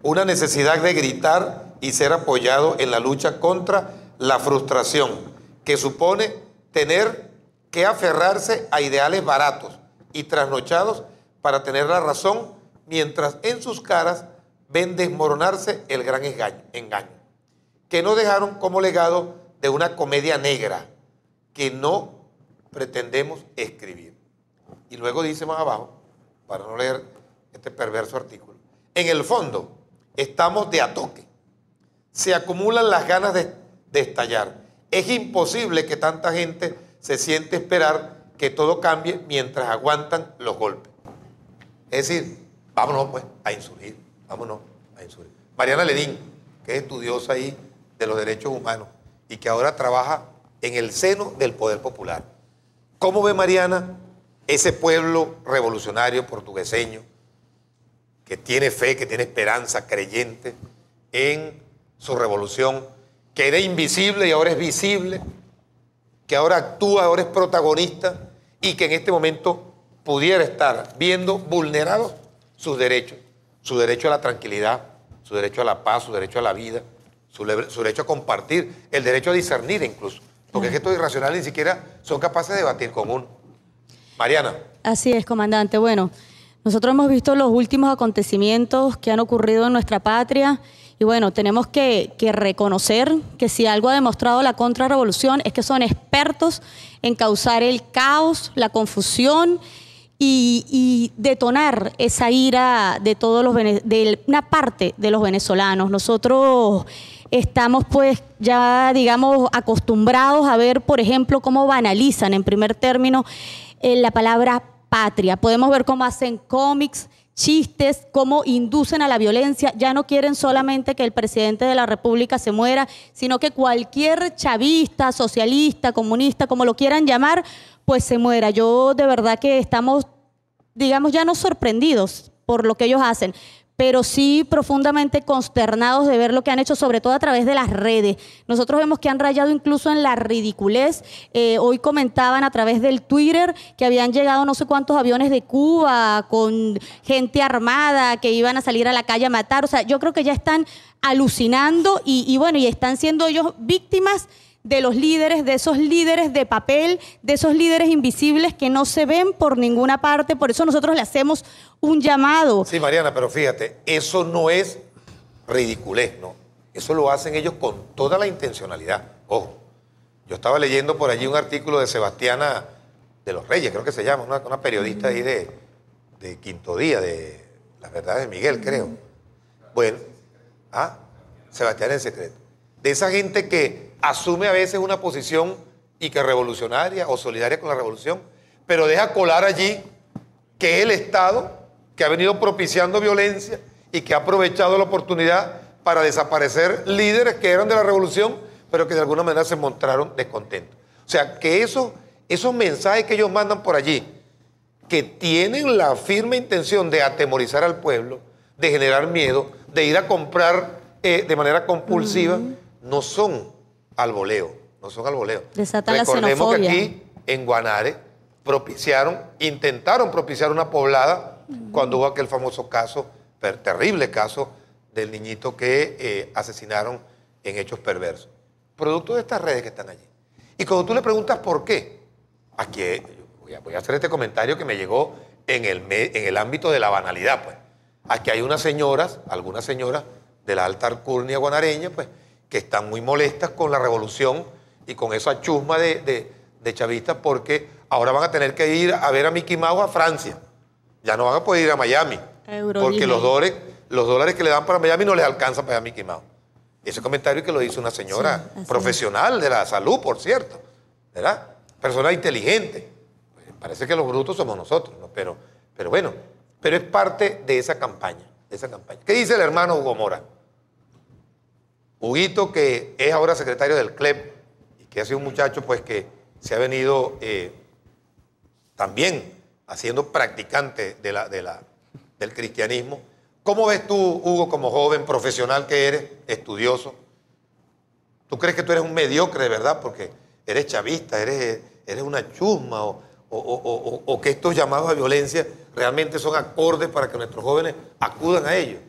[SPEAKER 1] una necesidad de gritar y ser apoyado en la lucha contra la frustración, que supone tener que aferrarse a ideales baratos y trasnochados para tener la razón, mientras en sus caras ven desmoronarse el gran engaño, que no dejaron como legado de una comedia negra que no pretendemos escribir. Y luego dice más abajo, para no leer este perverso artículo, en el fondo estamos de a toque. Se acumulan las ganas de estallar. Es imposible que tanta gente se siente esperar que todo cambie mientras aguantan los golpes. Es decir, vámonos pues a insurgir, vámonos a insurgir. Mariana Ledín, que es estudiosa ahí de los derechos humanos y que ahora trabaja en el seno del poder popular. ¿Cómo ve Mariana ese pueblo revolucionario portugueseño que tiene fe, que tiene esperanza, creyente en su revolución, que era invisible y ahora es visible, que ahora actúa, ahora es protagonista y que en este momento pudiera estar viendo vulnerados sus derechos, su derecho a la tranquilidad, su derecho a la paz, su derecho a la vida, su derecho a compartir, el derecho a discernir incluso, porque es que estos irracionales ni siquiera son capaces de debatir con uno. Mariana.
[SPEAKER 7] Así es, comandante. Bueno, nosotros hemos visto los últimos acontecimientos que han ocurrido en nuestra patria y bueno, tenemos que reconocer que si algo ha demostrado la contrarrevolución es que son expertos en causar el caos, la confusión y detonar esa ira de de una parte de los venezolanos. Nosotros estamos pues ya digamos acostumbrados a ver, por ejemplo, cómo banalizan en primer término la palabra patria. Podemos ver cómo hacen cómics, chistes, cómo inducen a la violencia. Ya no quieren solamente que el presidente de la República se muera, sino que cualquier chavista, socialista, comunista, como lo quieran llamar, pues se muera. Yo de verdad que estamos, digamos, ya no sorprendidos por lo que ellos hacen, pero sí profundamente consternados de ver lo que han hecho, sobre todo a través de las redes. Nosotros vemos que han rayado incluso en la ridiculez. Hoy comentaban a través del Twitter que habían llegado no sé cuántos aviones de Cuba con gente armada que iban a salir a la calle a matar. O sea, yo creo que ya están alucinando y bueno, y están siendo ellos víctimas de los líderes, de esos líderes de papel, de esos líderes invisibles que no se ven por ninguna parte. Por eso nosotros le hacemos un llamado.
[SPEAKER 1] Sí, Mariana, pero fíjate, eso no es ridiculez, ¿no? Eso lo hacen ellos con toda la intencionalidad. Ojo, yo estaba leyendo por allí un artículo de Sebastiana de los Reyes, creo que se llama, una periodista ahí de Quinto Día, de Las Verdades de Miguel, creo. Bueno, Sebastiana en secreto. De esa gente que asume a veces una posición y que revolucionaria o solidaria con la revolución, pero deja colar allí que el Estado, que ha venido propiciando violencia y que ha aprovechado la oportunidad para desaparecer líderes que eran de la revolución, pero que de alguna manera se mostraron descontentos. O sea, que esos mensajes que ellos mandan por allí, que tienen la firme intención de atemorizar al pueblo, de generar miedo, de ir a comprar de manera compulsiva, no son al voleo, no son al voleo.
[SPEAKER 7] Desatan la
[SPEAKER 1] Recordemos que
[SPEAKER 7] xenofobia.
[SPEAKER 1] aquí en Guanare intentaron propiciar una poblada cuando hubo aquel famoso caso, terrible caso del niñito que asesinaron en hechos perversos. Producto de estas redes que están allí. Y cuando tú le preguntas por qué, aquí voy a hacer este comentario que me llegó en el ámbito de la banalidad, pues. Aquí hay algunas señoras de la alta alcurnia guanareña, pues, que están muy molestas con la revolución y con esa chusma de chavistas porque ahora van a tener que ir a ver a Mickey Mouse a Francia. Ya no van a poder ir a Miami. Porque los dólares que le dan para Miami no les alcanzan para ir a Mickey Mouse. Ese comentario que lo hizo una señora profesional de la salud, por cierto, ¿verdad? Persona inteligente. Pues parece que los brutos somos nosotros, ¿no? Pero bueno, pero es parte de esa campaña, ¿Qué dice el hermano Hugo Mora? Huguito, que es ahora secretario del CLEP y que ha sido un muchacho pues que se ha venido también haciendo practicante del cristianismo. ¿Cómo ves tú, Hugo, como joven profesional que eres, estudioso? ¿Tú crees que tú eres un mediocre de verdad porque eres chavista, eres una chusma o que estos llamados a violencia realmente son acordes para que nuestros jóvenes acudan a ellos?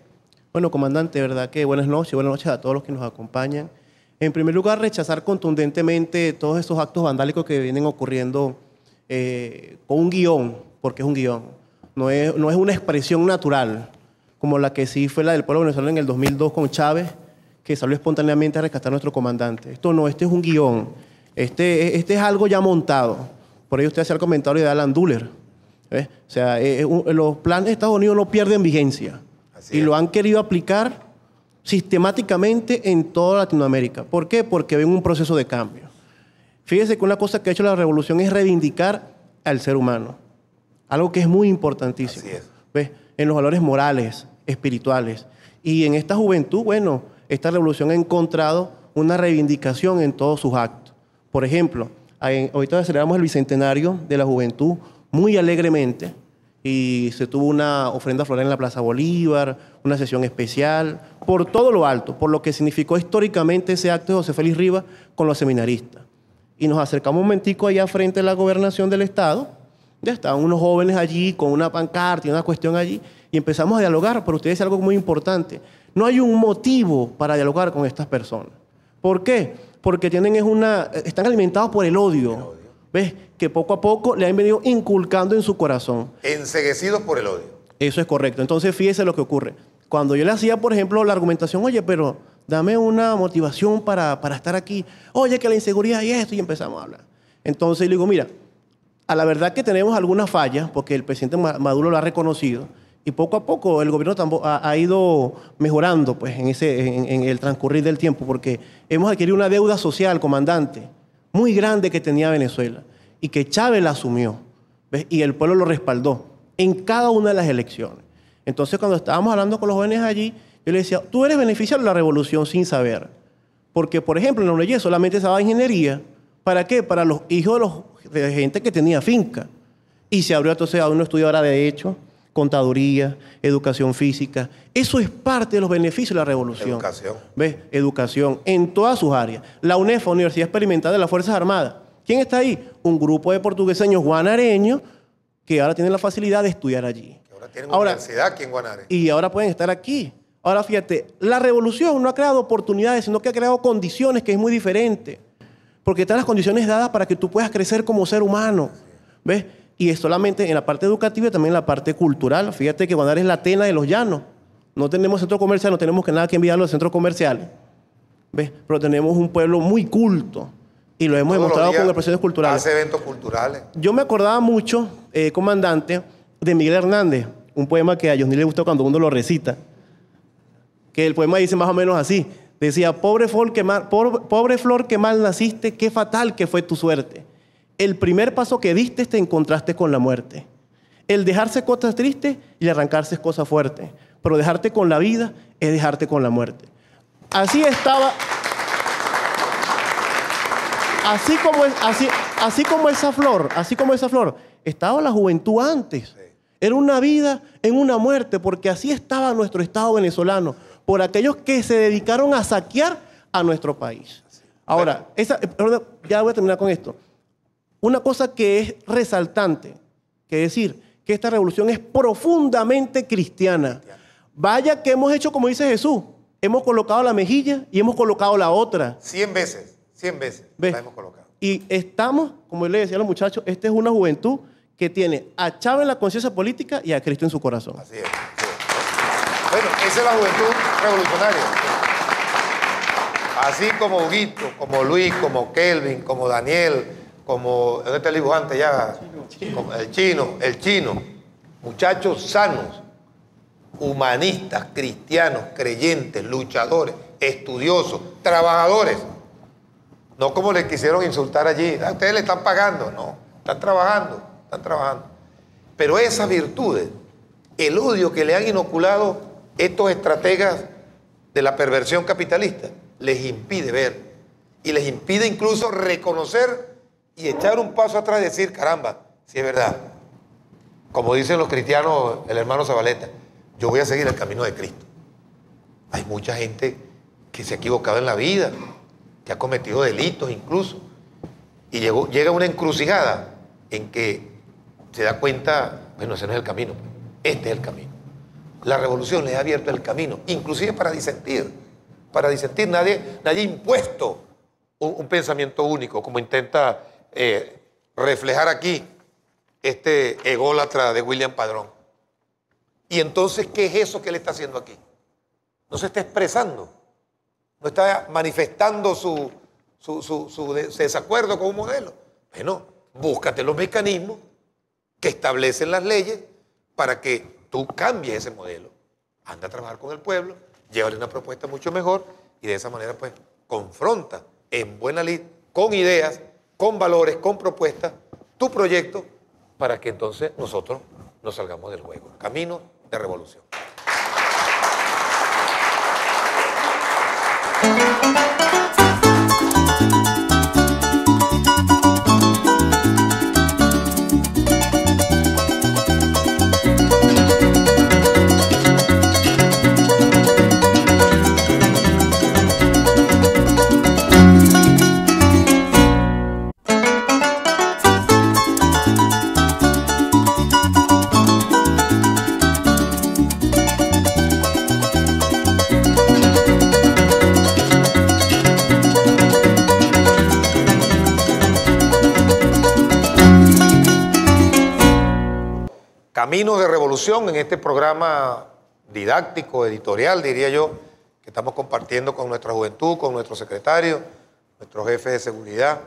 [SPEAKER 8] Bueno, comandante, de verdad que buenas noches a todos los que nos acompañan. En primer lugar, rechazar contundentemente todos estos actos vandálicos que vienen ocurriendo con un guión, porque es un guión. No es una expresión natural, como la que sí fue la del pueblo venezolano en el 2002 con Chávez, que salió espontáneamente a rescatar a nuestro comandante. Este es un guión. Este es algo ya montado. Por ello usted hacía el comentario de Alan Dulles. ¿Ves? O sea, los planes de Estados Unidos no pierden vigencia. Y lo han querido aplicar sistemáticamente en toda Latinoamérica. ¿Por qué? Porque ven un proceso de cambio. Fíjese que una cosa que ha hecho la revolución es reivindicar al ser humano. Algo que es muy importantísimo.
[SPEAKER 1] Así es.
[SPEAKER 8] ¿Ves? En los valores morales, espirituales. Y en esta juventud, bueno, esta revolución ha encontrado una reivindicación en todos sus actos. Por ejemplo, ahorita celebramos el bicentenario de la juventud muy alegremente y se tuvo una ofrenda floral en la Plaza Bolívar, una sesión especial, por todo lo alto, por lo que significó históricamente ese acto de José Félix Rivas con los seminaristas. Y nos acercamos un momentico allá frente a la gobernación del Estado. Ya estaban unos jóvenes allí con una pancarta y una cuestión allí y empezamos a dialogar, pero usted dice algo muy importante. No hay un motivo para dialogar con estas personas. ¿Por qué? Porque están alimentados por el odio. ¿Ves? Que poco a poco le han venido inculcando en su corazón.
[SPEAKER 1] Enceguecidos por el odio.
[SPEAKER 8] Eso es correcto. Entonces, fíjese lo que ocurre. Cuando yo le hacía, por ejemplo, la argumentación, oye, pero dame una motivación para estar aquí. Oye, que la inseguridad y esto, y empezamos a hablar. Entonces, le digo, mira, a la verdad que tenemos algunas fallas, porque el presidente Maduro lo ha reconocido, y poco a poco el gobierno ha ido mejorando pues, en el transcurrir del tiempo, porque hemos adquirido una deuda social, comandante, muy grande que tenía Venezuela, y que Chávez la asumió, ¿ves? Y el pueblo lo respaldó en cada una de las elecciones. Entonces, cuando estábamos hablando con los jóvenes allí, yo les decía, tú eres beneficiario de la revolución sin saber. Porque, por ejemplo, en la UNEYE solamente se daba ingeniería. ¿Para qué? Para los hijos de gente que tenía finca. Y se abrió entonces a uno estudio ahora Derecho, Contaduría, Educación Física. Eso es parte de los beneficios de la revolución.
[SPEAKER 1] Educación.
[SPEAKER 8] ¿Ves? Educación en todas sus áreas. La UNEFA, Universidad Experimental de las Fuerzas Armadas. ¿Quién está ahí? Un grupo de portugueseños guanareños que ahora tienen la facilidad de estudiar allí.
[SPEAKER 1] Que ahora tienen universidad aquí en Guanare.
[SPEAKER 8] Y ahora pueden estar aquí. Ahora fíjate, la revolución no ha creado oportunidades, sino que ha creado condiciones, que es muy diferente. Porque están las condiciones dadas para que tú puedas crecer como ser humano. ¿Ves? Y es solamente en la parte educativa y también en la parte cultural. Fíjate que Guanare es la Atena de los llanos. No tenemos centro comercial, no tenemos que nada que enviar a los centros comerciales. ¿Ves? Pero tenemos un pueblo muy culto. Y lo hemos demostrado con expresiones culturales.
[SPEAKER 1] Hace eventos culturales.
[SPEAKER 8] Yo me acordaba mucho, comandante, de Miguel Hernández. Un poema que a Johnny le gustó cuando uno lo recita. Que el poema dice más o menos así. Decía, pobre flor que mal naciste, qué fatal que fue tu suerte. El primer paso que diste te encontraste con la muerte. El dejarse cosas tristes y arrancarse es cosa fuerte. Pero dejarte con la vida es dejarte con la muerte. Así estaba... Así como esa flor, estaba la juventud antes. Era una vida en una muerte, porque así estaba nuestro Estado venezolano, por aquellos que se dedicaron a saquear a nuestro país. Ahora, ya voy a terminar con esto. Una cosa que es resaltante, que decir que esta revolución es profundamente cristiana. Vaya que hemos hecho como dice Jesús. Hemos colocado la mejilla y hemos colocado la otra.
[SPEAKER 1] 100 veces la hemos colocado.
[SPEAKER 8] Y estamos, como le decía a los muchachos, esta es una juventud que tiene a Chávez en la conciencia política y a Cristo en su corazón.
[SPEAKER 1] Así es. Bueno, esa es la juventud revolucionaria. Así como Huguito, como Luis, como Kelvin, como Daniel, como... ¿Dónde está el dibujante ya? Como el chino. Muchachos sanos, humanistas, cristianos, creyentes, luchadores, estudiosos, trabajadores. No como le quisieron insultar allí. A ustedes le están pagando. No, están trabajando. Pero esas virtudes, el odio que le han inoculado estos estrategas de la perversión capitalista, les impide ver. Y les impide incluso reconocer y echar un paso atrás y decir, caramba, si es verdad. Como dicen los cristianos, el hermano Zabaleta, yo voy a seguir el camino de Cristo. Hay mucha gente que se ha equivocado en la vida, que ha cometido delitos incluso, y llega a una encrucijada en que se da cuenta, bueno, ese no es el camino, este es el camino. La revolución les ha abierto el camino, inclusive para disentir. Nadie ha impuesto un pensamiento único, como intenta reflejar aquí este ególatra de William Padrón. Y entonces, ¿qué es eso que él está haciendo aquí? No se está expresando. No está manifestando su desacuerdo con un modelo. Bueno, búscate los mecanismos que establecen las leyes para que tú cambies ese modelo. Anda a trabajar con el pueblo, llévale una propuesta mucho mejor y de esa manera pues confronta en buena lid, con ideas, con valores, con propuestas, tu proyecto para que entonces nosotros nos salgamos del juego. Camino de revolución. Caminos de Revolución, en este programa didáctico, editorial, diría yo, que estamos compartiendo con nuestra juventud, con nuestro secretario, nuestro jefe de seguridad,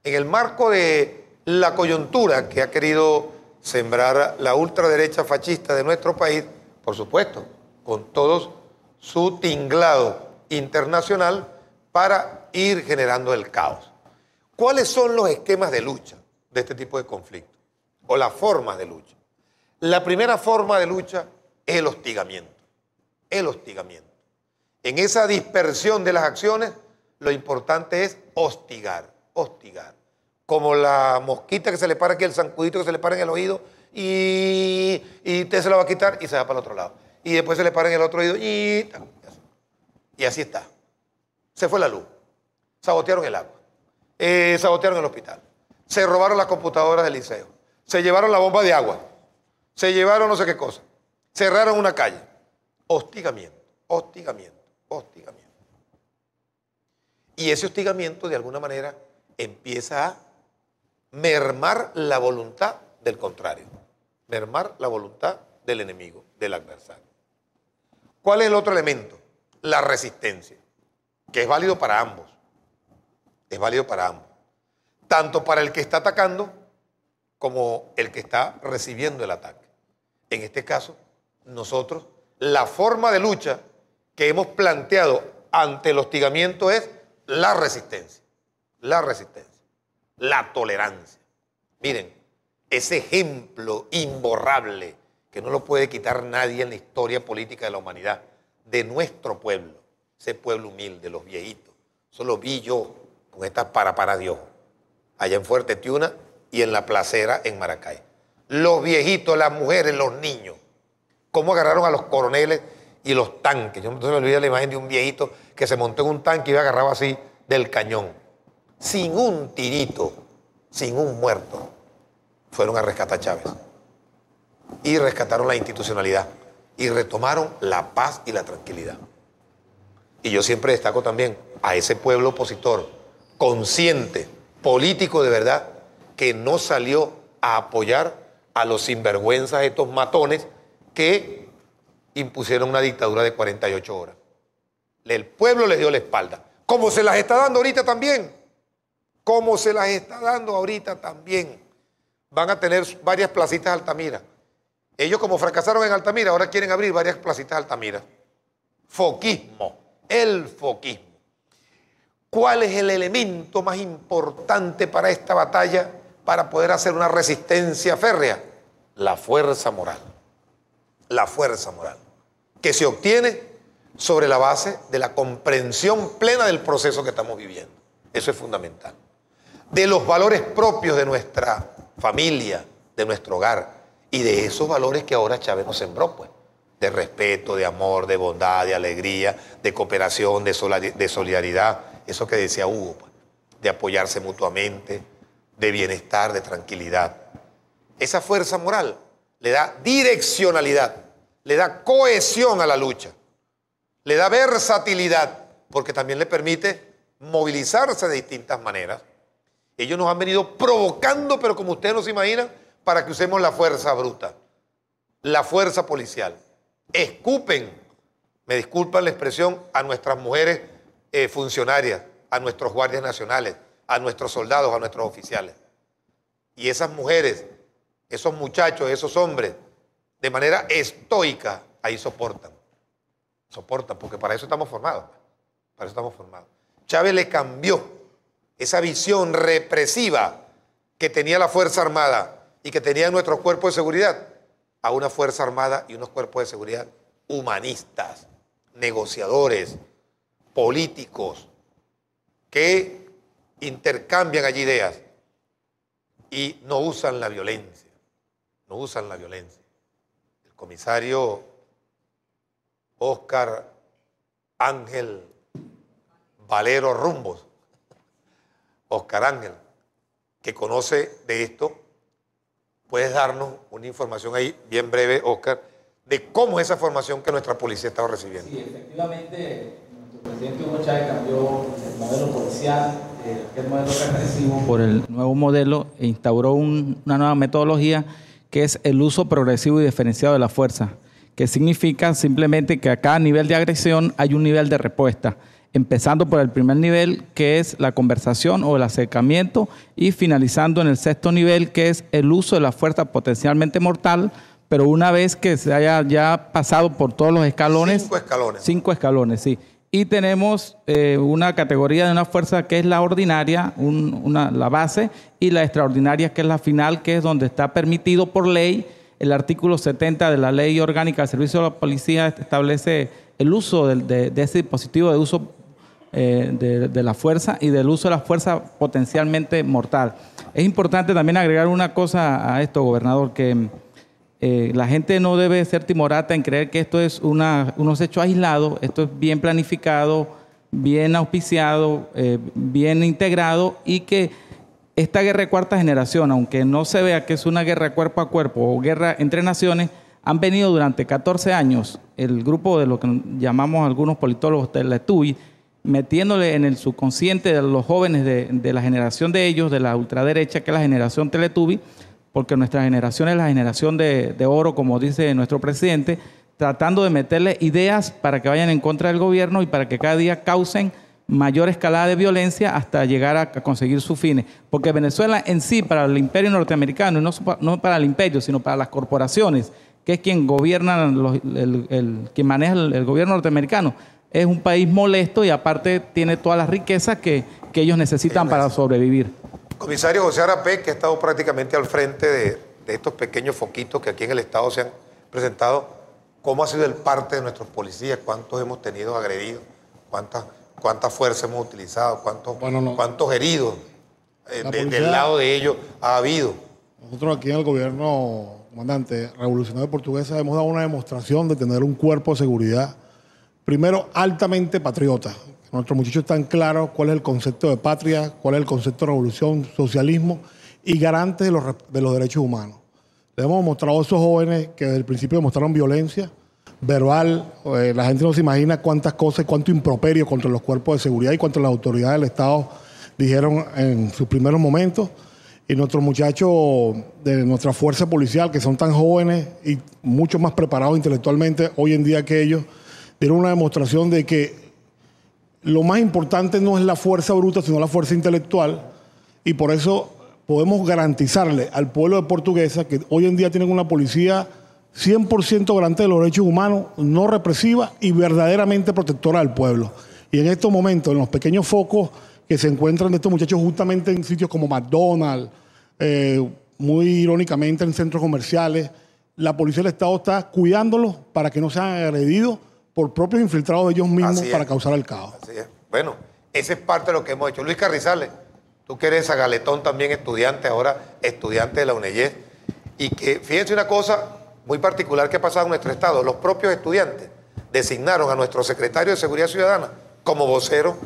[SPEAKER 1] en el marco de la coyuntura que ha querido sembrar la ultraderecha fascista de nuestro país, por supuesto, con todo su tinglado internacional para ir generando el caos. ¿Cuáles son los esquemas de lucha de este tipo de conflictos? O las formas de lucha. La primera forma de lucha es el hostigamiento. El hostigamiento. En esa dispersión de las acciones, lo importante es hostigar, hostigar. Como la mosquita que se le para aquí, el zancudito que se le para en el oído y usted se la va a quitar y se va para el otro lado. Y después se le para en el otro oído y así está. Se fue la luz. Sabotearon el agua. Sabotearon el hospital. Se robaron las computadoras del liceo. Se llevaron la bomba de agua. Se llevaron no sé qué cosa. Cerraron una calle. Hostigamiento, hostigamiento, hostigamiento. Y ese hostigamiento, de alguna manera, empieza a mermar la voluntad del contrario. Mermar la voluntad del enemigo, del adversario. ¿Cuál es el otro elemento? La resistencia, que es válido para ambos. Es válido para ambos. Tanto para el que está atacando como el que está recibiendo el ataque. En este caso, nosotros, la forma de lucha que hemos planteado ante el hostigamiento es la resistencia, la tolerancia. Miren, ese ejemplo imborrable que no lo puede quitar nadie en la historia política de la humanidad, de nuestro pueblo, ese pueblo humilde, los viejitos. Eso lo vi yo con estas para de ojos, allá en Fuerte Tiuna y en La Placera, en Maracay. Los viejitos, las mujeres, los niños, cómo agarraron a los coroneles y los tanques. Yo no se me olvida la imagen de un viejito que se montó en un tanque y iba agarrado así del cañón, sin un tirito, sin un muerto. Fueron a rescatar a Chávez y rescataron la institucionalidad y retomaron la paz y la tranquilidad. Y yo siempre destaco también a ese pueblo opositor, consciente, político de verdad, que no salió a apoyar a los sinvergüenzas, estos matones que impusieron una dictadura de 48 horas. El pueblo les dio la espalda, como se las está dando ahorita también, como se las está dando ahorita también. Van a tener varias placitas Altamira. Ellos, como fracasaron en Altamira, ahora quieren abrir varias placitas Altamira. Foquismo, el foquismo. ¿Cuál es el elemento más importante para esta batalla, para poder hacer una resistencia férrea? La fuerza moral. La fuerza moral, que se obtiene sobre la base de la comprensión plena del proceso que estamos viviendo. Eso es fundamental. De los valores propios de nuestra familia, de nuestro hogar, y de esos valores que ahora Chávez nos sembró, pues, de respeto, de amor, de bondad, de alegría, de cooperación, de solidaridad, eso que decía Hugo, pues, de apoyarse mutuamente, de bienestar, de tranquilidad. Esa fuerza moral le da direccionalidad, le da cohesión a la lucha, le da versatilidad, porque también le permite movilizarse de distintas maneras. Ellos nos han venido provocando, pero como ustedes no se imaginan, para que usemos la fuerza bruta, la fuerza policial. Escupen, me disculpan la expresión, a nuestras mujeres funcionarias, a nuestros guardias nacionales, a nuestros soldados, a nuestros oficiales. Y esas mujeres, esos muchachos, esos hombres, de manera estoica, ahí soportan. Soportan, porque para eso estamos formados. Para eso estamos formados. Chávez le cambió esa visión represiva que tenía la Fuerza Armada y que tenía nuestros cuerpos de seguridad a una Fuerza Armada y unos cuerpos de seguridad humanistas, negociadores, políticos, que intercambian allí ideas y no usan la violencia. No usan la violencia. El comisario Óscar Ángel Valero Rumbos, Óscar Ángel, que conoce de esto, puedes darnos una información ahí bien breve, Óscar, de cómo es esa formación que nuestra policía estaba recibiendo.
[SPEAKER 9] Sí, efectivamente, nuestro presidente Hugo Chávez cambió el modelo policial, aquel modelo represivo, por el nuevo modelo e instauró una nueva metodología que es el uso progresivo y diferenciado de la fuerza, que significa simplemente que a cada nivel de agresión hay un nivel de respuesta, empezando por el primer nivel, que es la conversación o el acercamiento, y finalizando en el sexto nivel, que es el uso de la fuerza potencialmente mortal, pero una vez que se haya ya pasado por todos los escalones.
[SPEAKER 1] 5 escalones.
[SPEAKER 9] 5 escalones, sí. Y tenemos una categoría de una fuerza que es la ordinaria, la base, y la extraordinaria, que es la final, que es donde está permitido por ley. El artículo 70 de la Ley Orgánica del Servicio de la Policía establece el uso de ese dispositivo de uso de la fuerza y del uso de la fuerza potencialmente mortal. Es importante también agregar una cosa a esto, gobernador, que la gente no debe ser timorata en creer que esto es unos hechos aislados. Esto es bien planificado, bien auspiciado, bien integrado, y que esta guerra de cuarta generación, aunque no se vea que es una guerra cuerpo a cuerpo o guerra entre naciones, han venido durante 14 años el grupo de lo que llamamos algunos politólogos Teletubby, metiéndole en el subconsciente de los jóvenes de la generación de ellos, de la ultraderecha, que es la generación Teletubby, porque nuestra generación es la generación de oro, como dice nuestro presidente, tratando de meterle ideas para que vayan en contra del gobierno y para que cada día causen mayor escalada de violencia hasta llegar a conseguir sus fines. Porque Venezuela en sí, para el imperio norteamericano, y no para el imperio, sino para las corporaciones, que es quien gobierna, quien maneja el gobierno norteamericano, es un país molesto y aparte tiene todas las riquezas que ellos necesitan para sobrevivir.
[SPEAKER 1] Comisario José Arapé, que ha estado prácticamente al frente de estos pequeños foquitos que aquí en el Estado se han presentado, ¿cómo ha sido el parte de nuestros policías? ¿Cuántos hemos tenido agredidos? ¿Cuánta fuerza hemos utilizado? ¿Cuántos heridos del lado de ellos ha habido?
[SPEAKER 5] Nosotros aquí en el gobierno, comandante, revolucionario portuguesa, hemos dado una demostración de tener un cuerpo de seguridad, primero, altamente patriota. Nuestros muchachos están claros cuál es el concepto de patria, cuál es el concepto de revolución, socialismo y garantes de los derechos humanos. Le hemos mostrado a esos jóvenes que desde el principio demostraron violencia verbal. La gente no se imagina cuántas cosas, cuánto improperio contra los cuerpos de seguridad y contra las autoridades del Estado dijeron en sus primeros momentos. Y nuestros muchachos de nuestra fuerza policial, que son tan jóvenes y mucho más preparados intelectualmente hoy en día que ellos, dieron una demostración de que lo más importante no es la fuerza bruta, sino la fuerza intelectual, y por eso podemos garantizarle al pueblo de Portuguesa que hoy en día tienen una policía 100% garante de los derechos humanos, no represiva y verdaderamente protectora del pueblo. Y en estos momentos, en los pequeños focos que se encuentran de estos muchachos justamente en sitios como McDonald's, muy irónicamente en centros comerciales, la policía del Estado está cuidándolos para que no sean agredidos por propios infiltrados de ellos mismos para causar el caos.
[SPEAKER 1] Así es. Bueno, esa es parte de lo que hemos hecho. Luis Carrizales, tú que eres agaletón también estudiante, ahora estudiante de la UNEYES, y que fíjense una cosa muy particular que ha pasado en nuestro estado. Los propios estudiantes designaron a nuestro secretario de Seguridad Ciudadana como vocero,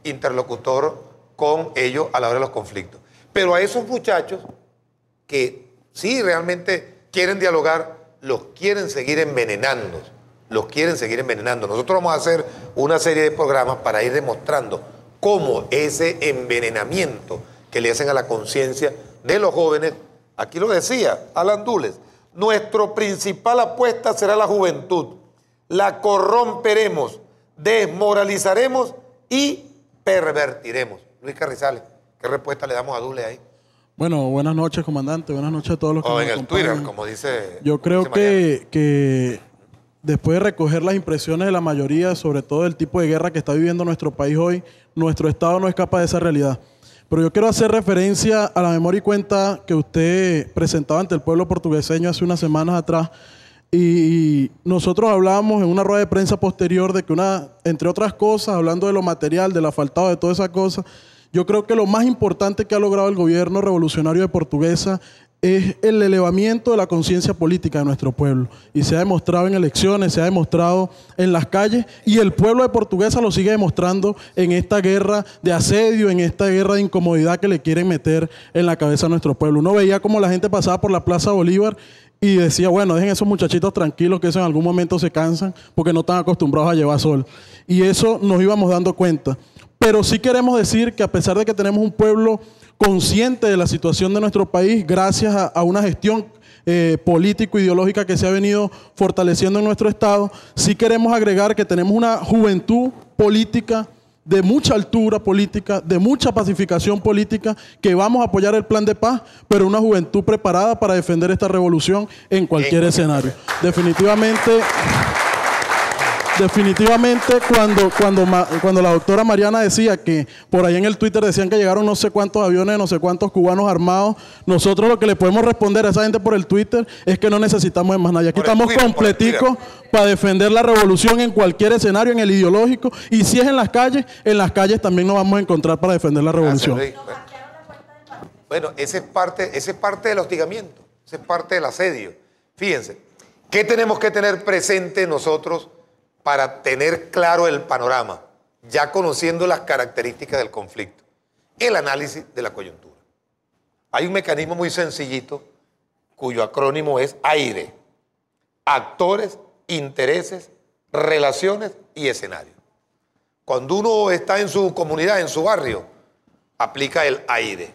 [SPEAKER 1] interlocutor con ellos a la hora de los conflictos. Pero a esos muchachos que sí realmente quieren dialogar, los quieren seguir envenenando. Nosotros vamos a hacer una serie de programas para ir demostrando cómo ese envenenamiento que le hacen a la conciencia de los jóvenes, aquí lo decía Alan Dulles, nuestra principal apuesta será la juventud. La corromperemos, desmoralizaremos y pervertiremos. Luis Carrizales, ¿qué respuesta le damos a Dulles ahí?
[SPEAKER 10] Bueno, buenas noches, comandante. Buenas noches a todos los que nos acompañan.
[SPEAKER 1] O en el Twitter, como dice.
[SPEAKER 10] Yo creo que después de recoger las impresiones de la mayoría, sobre todo el tipo de guerra que está viviendo nuestro país hoy, nuestro Estado no escapa de esa realidad. Pero yo quiero hacer referencia a la memoria y cuenta que usted presentaba ante el pueblo portugueseño hace unas semanas atrás. Y nosotros hablábamos en una rueda de prensa posterior de que entre otras cosas, hablando de lo material, del asfaltado, de todas esas cosas, yo creo que lo más importante que ha logrado el gobierno revolucionario de Portuguesa es el elevamiento de la conciencia política de nuestro pueblo. Y se ha demostrado en elecciones, se ha demostrado en las calles, y el pueblo de Portuguesa lo sigue demostrando en esta guerra de asedio, en esta guerra de incomodidad que le quieren meter en la cabeza a nuestro pueblo. Uno veía como la gente pasaba por la Plaza Bolívar y decía, bueno, dejen esos muchachitos tranquilos que eso en algún momento se cansan porque no están acostumbrados a llevar sol. Y eso nos íbamos dando cuenta. Pero sí queremos decir que a pesar de que tenemos un pueblo consciente de la situación de nuestro país, gracias a una gestión político-ideológica que se ha venido fortaleciendo en nuestro Estado, sí queremos agregar que tenemos una juventud política de mucha altura política, de mucha pacificación política, que vamos a apoyar el plan de paz, pero una juventud preparada para defender esta revolución en cualquier escenario. Definitivamente cuando la doctora Mariana decía que por ahí en el Twitter decían que llegaron no sé cuántos aviones, no sé cuántos cubanos armados, nosotros lo que le podemos responder a esa gente por el Twitter es que no necesitamos de más nadie. Aquí estamos completicos para defender la revolución en cualquier escenario, en el ideológico, y si es en las calles también nos vamos a encontrar para defender la revolución.
[SPEAKER 1] Bueno, ese es parte del hostigamiento, ese es parte del asedio. Fíjense, ¿qué tenemos que tener presente nosotros para tener claro el panorama, ya conociendo las características del conflicto? El análisis de la coyuntura. Hay un mecanismo muy sencillito, cuyo acrónimo es AIRE: actores, intereses, relaciones y escenarios. Cuando uno está en su comunidad, en su barrio, aplica el AIRE.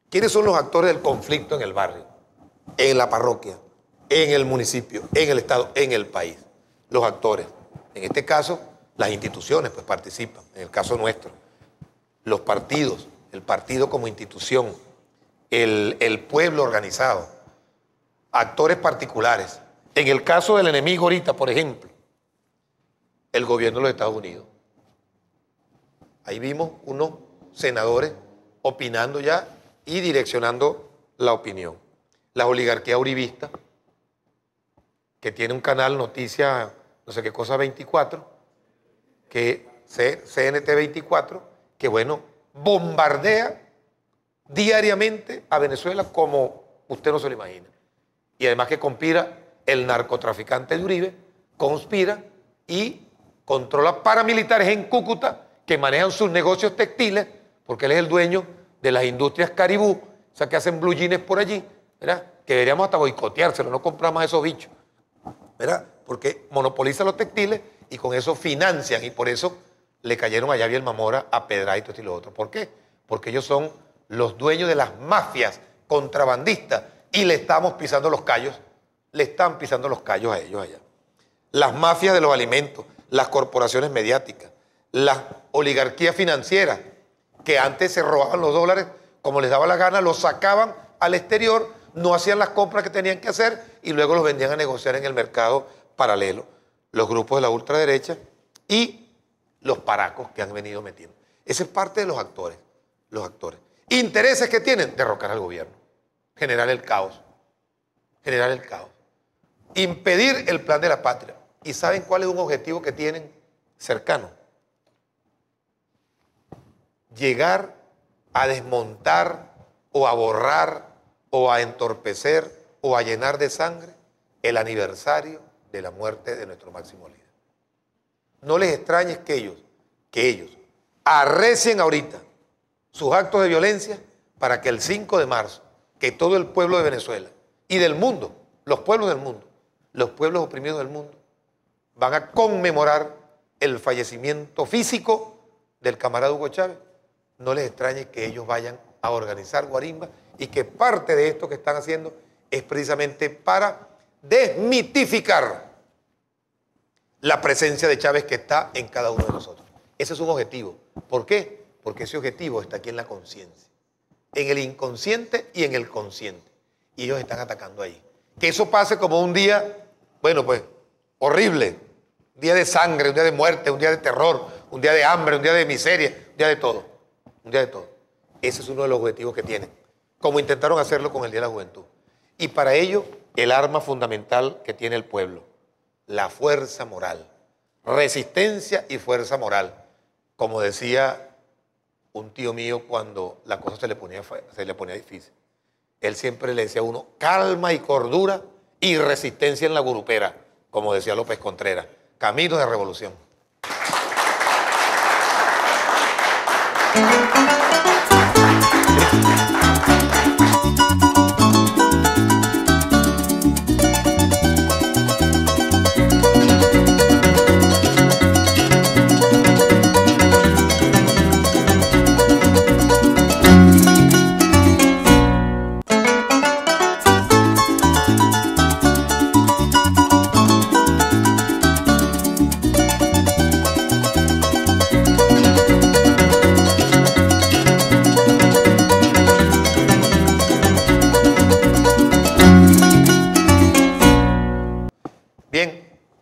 [SPEAKER 1] ¿Quiénes son los actores del conflicto en el barrio, en la parroquia, en el municipio, en el estado, en el país? Los actores. En este caso, las instituciones pues participan. En el caso nuestro, los partidos, el partido como institución, el pueblo organizado, actores particulares. En el caso del enemigo ahorita, por ejemplo, el gobierno de los Estados Unidos. Ahí vimos unos senadores opinando ya y direccionando la opinión. La oligarquía uribista, que tiene un canal Noticias, no sé qué cosa 24, que CNT 24, que bueno, bombardea diariamente a Venezuela como usted no se lo imagina. Y además que conspira el narcotraficante de Uribe, conspira y controla paramilitares en Cúcuta que manejan sus negocios textiles, porque él es el dueño de las industrias Caribú, o sea que hacen blue jeans por allí, ¿verdad? Que deberíamos hasta boicoteárselo, no comprar más esos bichos, ¿verdad? Porque monopoliza los textiles y con eso financian, y por eso le cayeron a Yavier Mamora, a Pedraito y lo otro. ¿Por qué? Porque ellos son los dueños de las mafias contrabandistas y le estamos pisando los callos, le están pisando los callos a ellos allá. Las mafias de los alimentos, las corporaciones mediáticas, las oligarquías financieras, que antes se robaban los dólares como les daba la gana, los sacaban al exterior, no hacían las compras que tenían que hacer y luego los vendían a negociar en el mercado paralelo. Los grupos de la ultraderecha y los paracos que han venido metiendo. Esa es parte de los actores. Los actores. Intereses que tienen: derrocar al gobierno, generar el caos, impedir el plan de la patria. ¿Y saben cuál es un objetivo que tienen cercano? Llegar a desmontar o a borrar o a entorpecer o a llenar de sangre el aniversario de la muerte de nuestro máximo líder. No les extrañes que ellos arrecien ahorita sus actos de violencia para que el 5 de marzo, que todo el pueblo de Venezuela y del mundo, los pueblos del mundo, los pueblos oprimidos del mundo, van a conmemorar el fallecimiento físico del camarada Hugo Chávez. No les extrañe que ellos vayan a organizar guarimbas y que parte de esto que están haciendo es precisamente para desmitificar la presencia de Chávez que está en cada uno de nosotros. Ese es un objetivo. ¿Por qué? Porque ese objetivo está aquí en la conciencia. en el inconsciente y en el consciente. Y ellos están atacando ahí. Que eso pase como un día, bueno, pues, horrible. Un día de sangre, un día de muerte, un día de terror, un día de hambre, un día de miseria, un día de todo. Un día de todo. Ese es uno de los objetivos que tienen, como intentaron hacerlo con el Día de la Juventud. Y para ello, el arma fundamental que tiene el pueblo, la fuerza moral. Resistencia y fuerza moral. Como decía un tío mío cuando la cosa se le ponía difícil. Él siempre le decía a uno, calma y cordura y resistencia en la gurupera, como decía López Contreras. Camino de revolución.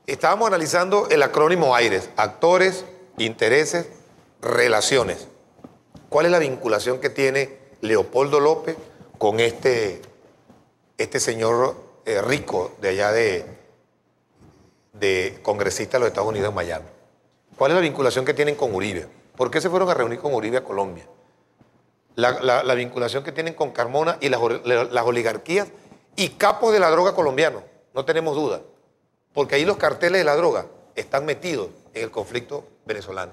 [SPEAKER 1] Estábamos analizando el acrónimo AIRES, actores, intereses, relaciones. ¿Cuál es la vinculación que tiene Leopoldo López con este señor rico de allá de congresista de los Estados Unidos en Miami? ¿Cuál es la vinculación que tienen con Uribe? ¿Por qué se fueron a reunir con Uribe a Colombia? La vinculación que tienen con Carmona y las oligarquías y capos de la droga colombiano, no tenemos duda. Porque ahí los carteles de la droga están metidos en el conflicto venezolano.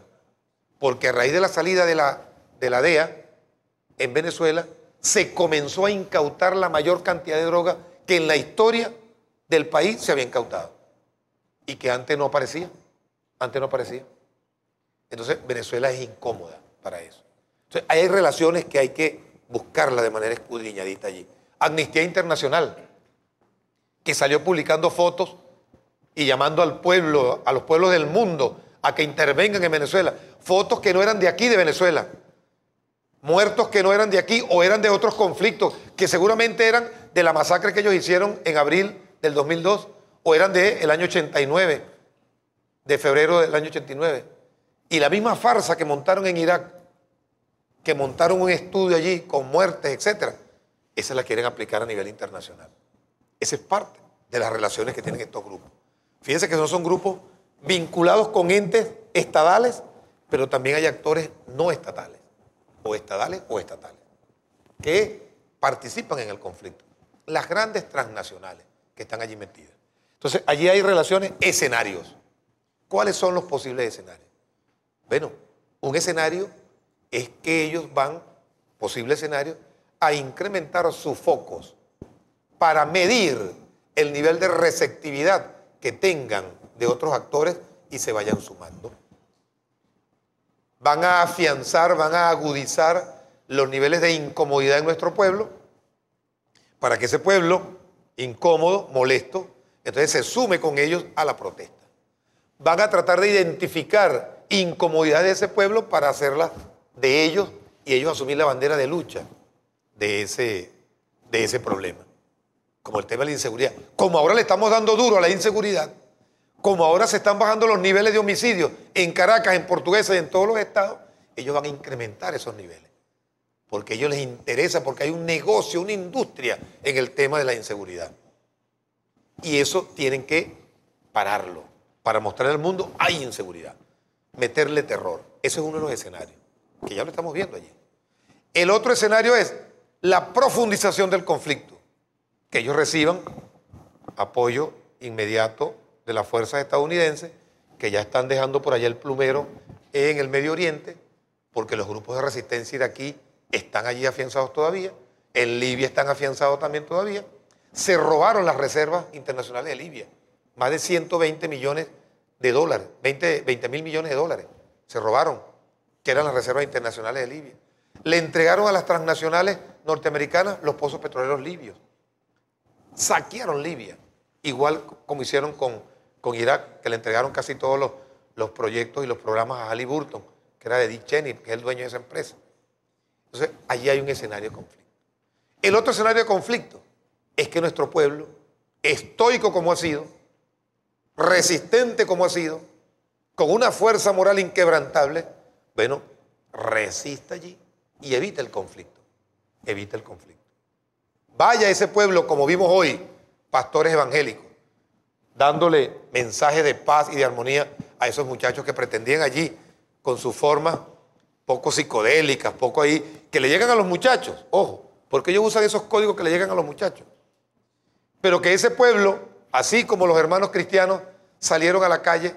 [SPEAKER 1] Porque a raíz de la salida de la DEA en Venezuela, se comenzó a incautar la mayor cantidad de droga que en la historia del país se había incautado. Y que antes no aparecía. Antes no aparecía. Entonces, Venezuela es incómoda para eso. Entonces, hay relaciones que hay que buscarlas de manera escudriñadita allí. Amnistía Internacional, que salió publicando fotos y llamando al pueblo, a los pueblos del mundo, a que intervengan en Venezuela. Fotos que no eran de aquí, de Venezuela. Muertos que no eran de aquí o eran de otros conflictos, que seguramente eran de la masacre que ellos hicieron en abril del 2002 o eran del año 89, de febrero del año 89. Y la misma farsa que montaron en Irak, que montaron un estudio allí con muertes, etc., esa la quieren aplicar a nivel internacional. Esa es parte de las relaciones que tienen estos grupos. Fíjense que no son grupos vinculados con entes estadales, pero también hay actores no estatales, o estatales, que participan en el conflicto. Las grandes transnacionales que están allí metidas. Entonces, allí hay relaciones, escenarios. ¿Cuáles son los posibles escenarios? Bueno, un escenario es que ellos van, posible escenario, a incrementar sus focos para medir el nivel de receptividad que tengan de otros actores y se vayan sumando. Van a afianzar, van a agudizar los niveles de incomodidad en nuestro pueblo para que ese pueblo, incómodo, molesto, entonces se sume con ellos a la protesta. Van a tratar de identificar incomodidad de ese pueblo para hacerla de ellos y ellos asumir la bandera de lucha de ese problema. Como el tema de la inseguridad. Como ahora le estamos dando duro a la inseguridad, como ahora se están bajando los niveles de homicidios en Caracas, en Portuguesa y en todos los estados, ellos van a incrementar esos niveles. Porque a ellos les interesa, porque hay un negocio, una industria en el tema de la inseguridad. Y eso tienen que pararlo. Para mostrar al mundo, hay inseguridad. Meterle terror. Ese es uno de los escenarios, que ya lo estamos viendo allí. El otro escenario es la profundización del conflicto. Que ellos reciban apoyo inmediato de las fuerzas estadounidenses, que ya están dejando por allá el plumero en el Medio Oriente, porque los grupos de resistencia iraquí están allí afianzados todavía, en Libia están afianzados también todavía. Se robaron las reservas internacionales de Libia, más de 120 millones de dólares, 20 mil millones de dólares, se robaron, que eran las reservas internacionales de Libia. Le entregaron a las transnacionales norteamericanas los pozos petroleros libios. Saquearon Libia, igual como hicieron con Irak, que le entregaron casi todos los proyectos y los programas a Halliburton, que era de Dick Cheney, que es el dueño de esa empresa. Entonces, allí hay un escenario de conflicto. El otro escenario de conflicto es que nuestro pueblo, estoico como ha sido, resistente como ha sido, con una fuerza moral inquebrantable, bueno, resista allí y evita el conflicto. Evita el conflicto. Vaya ese pueblo, como vimos hoy, pastores evangélicos, dándole mensajes de paz y de armonía a esos muchachos que pretendían allí, con sus formas poco psicodélicas, poco ahí, que le llegan a los muchachos. Ojo, porque ellos usan esos códigos que le llegan a los muchachos. Pero que ese pueblo, así como los hermanos cristianos salieron a la calle,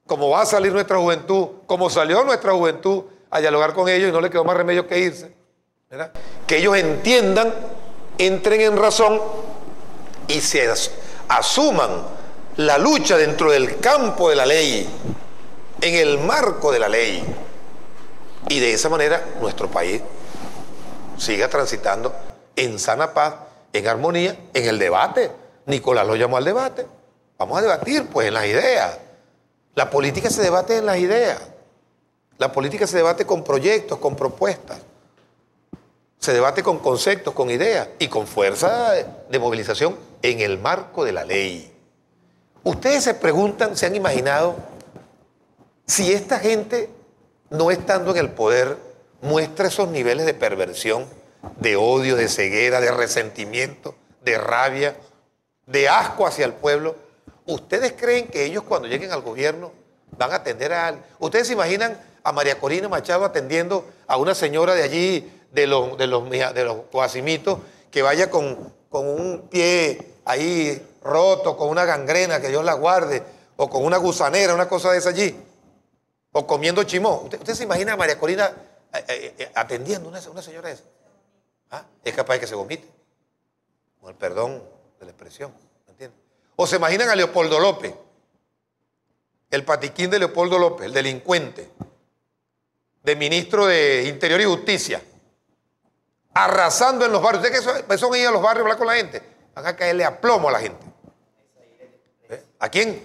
[SPEAKER 1] como va a salir nuestra juventud, como salió nuestra juventud a dialogar con ellos y no le quedó más remedio que irse, ¿verdad? Que ellos entiendan, entren en razón y se asuman la lucha dentro del campo de la ley, en el marco de la ley. Y de esa manera nuestro país siga transitando en sana paz, en armonía, en el debate. Nicolás lo llamó al debate. Vamos a debatir, pues, en las ideas. La política se debate en las ideas. La política se debate con proyectos, con propuestas. Se debate con conceptos, con ideas y con fuerza de movilización en el marco de la ley. Ustedes se preguntan, se han imaginado, si esta gente, no estando en el poder, muestra esos niveles de perversión, de odio, de ceguera, de resentimiento, de rabia, de asco hacia el pueblo. ¿Ustedes creen que ellos cuando lleguen al gobierno van a atender a alguien? ¿Ustedes se imaginan a María Corina Machado atendiendo a una señora de allí, de los Coacimitos, que vaya con un pie ahí roto, con una gangrena, que Dios la guarde, o con una gusanera, una cosa de esa allí, o comiendo chimó? ¿Usted se imagina a María Corina atendiendo a una señora esa? ¿Ah? Es capaz de que se vomite, con el perdón de la expresión, ¿me entiendes? O se imaginan a Leopoldo López, el patiquín de Leopoldo López, el delincuente, de ministro de Interior y Justicia, arrasando en los barrios. ¿Ustedes que son ir a los barrios a hablar con la gente? Van a caerle a plomo a la gente. ¿A quién?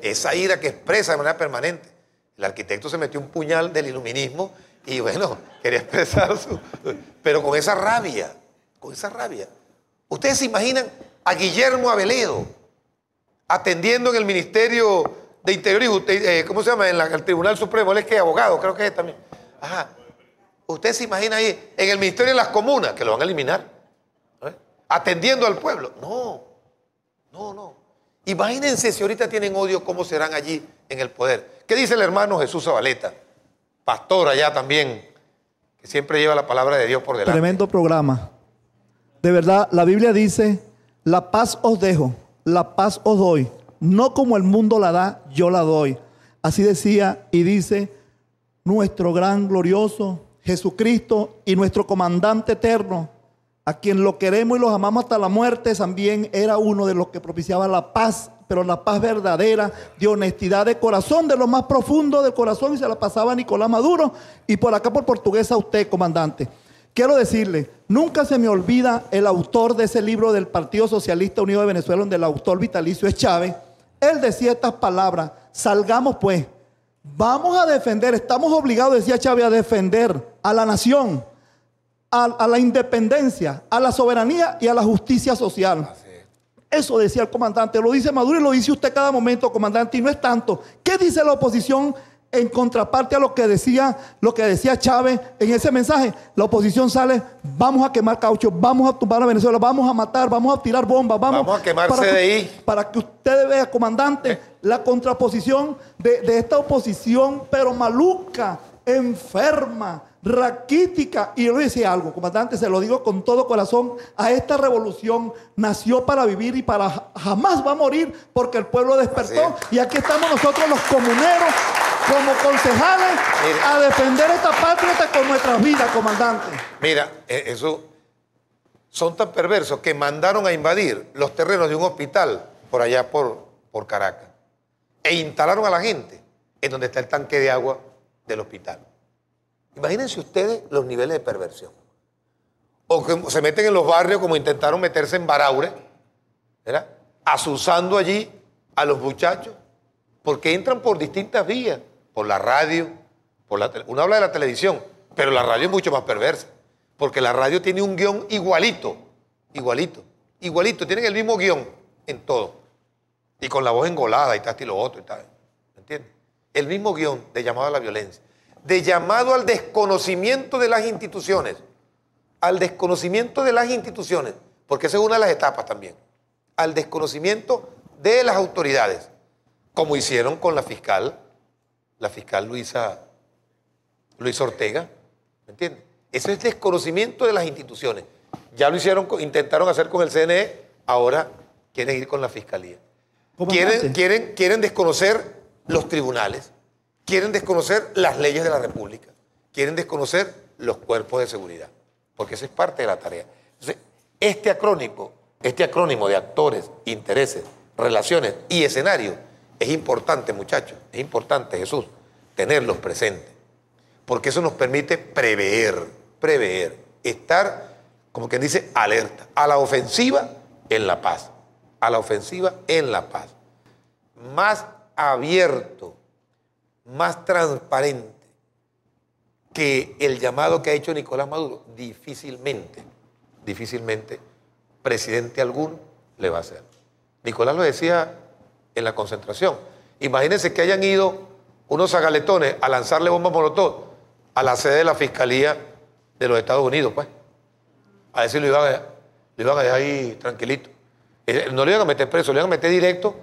[SPEAKER 1] Esa ira que expresa de manera permanente. El arquitecto se metió un puñal del iluminismo y bueno, quería expresar su... Pero con esa rabia, con esa rabia. ¿Ustedes se imaginan a Guillermo Aveledo atendiendo en el Ministerio de Interior y Justicia, ¿cómo se llama? En el Tribunal Supremo, él es que abogado, creo que es también. Ajá. ¿Usted se imagina ahí en el Ministerio de las Comunas, que lo van a eliminar, atendiendo al pueblo? No, no, no. Imagínense si ahorita tienen odio, cómo serán allí en el poder. ¿Qué dice el hermano Jesús Zabaleta, pastor allá también, que siempre lleva la palabra de Dios por delante?
[SPEAKER 11] Tremendo programa. De verdad, la Biblia dice, la paz os dejo, la paz os doy. No como el mundo la da, yo la doy. Así decía y dice nuestro gran glorioso Jesucristo y nuestro comandante eterno, a quien lo queremos y los amamos hasta la muerte, también era uno de los que propiciaba la paz, pero la paz verdadera, de honestidad de corazón, de lo más profundo del corazón, y se la pasaba a Nicolás Maduro, y por acá por Portuguesa a usted, comandante. Quiero decirle, nunca se me olvida el autor de ese libro del Partido Socialista Unido de Venezuela, donde el autor vitalicio es Chávez. Él decía estas palabras: salgamos pues, vamos a defender, estamos obligados, decía Chávez, a defender a la nación, a la independencia, a la soberanía y a la justicia social. Eso decía el comandante, lo dice Maduro y lo dice usted cada momento, comandante, y no es tanto. ¿Qué dice la oposición en contraparte a lo que decía Chávez en ese mensaje? La oposición sale, vamos a quemar caucho, vamos a tumbar a Venezuela, vamos a matar, vamos a tirar bombas, vamos
[SPEAKER 1] a quemar CDI.
[SPEAKER 11] Para que usted vea, comandante, la contraposición de esta oposición, pero maluca, enferma, raquítica. Y yo le decía algo, comandante, se lo digo con todo corazón, a esta revolución nació para vivir y para jamás va a morir, porque el pueblo despertó. Y aquí estamos nosotros los comuneros, como concejales, a defender esta patria con nuestras vidas, comandante.
[SPEAKER 1] Mira, eso son tan perversos que mandaron a invadir los terrenos de un hospital por allá por Caracas e instalaron a la gente en donde está el tanque de agua del hospital. Imagínense ustedes los niveles de perversión. O que se meten en los barrios como intentaron meterse en Baraure, ¿verdad? Asusando allí a los muchachos, porque entran por distintas vías, por la radio, uno habla de la televisión, Pero la radio es mucho más perversa, porque la radio tiene un guión igualito, tienen el mismo guión en todo. Y con la voz engolada y tal y lo otro y tal. ¿Me entiendes? El mismo guión de llamado a la violencia, de llamado al desconocimiento de las instituciones, porque esa es una de las etapas también, al desconocimiento de las autoridades, como hicieron con la fiscal Luisa Ortega, ¿me entiendes? Eso es desconocimiento de las instituciones. Ya lo hicieron, intentaron hacer con el CNE, ahora quieren ir con la fiscalía. Quieren desconocer los tribunales, quieren desconocer las leyes de la República, quieren desconocer los cuerpos de seguridad, porque esa es parte de la tarea. Entonces, este acrónimo de actores, intereses, relaciones y escenarios es importante, muchachos, es importante, Jesús, tenerlos presentes, porque eso nos permite prever, estar, como quien dice, alerta, a la ofensiva en la paz, más abierto, más transparente que el llamado que ha hecho Nicolás Maduro, difícilmente presidente alguno le va a hacer. Nicolás lo decía en la concentración. Imagínense que hayan ido unos zagaletones a lanzarle bombas molotov a la sede de la Fiscalía de los Estados Unidos, pues. A ver si lo iban a dejar ahí tranquilito. No lo iban a meter preso, lo iban a meter directo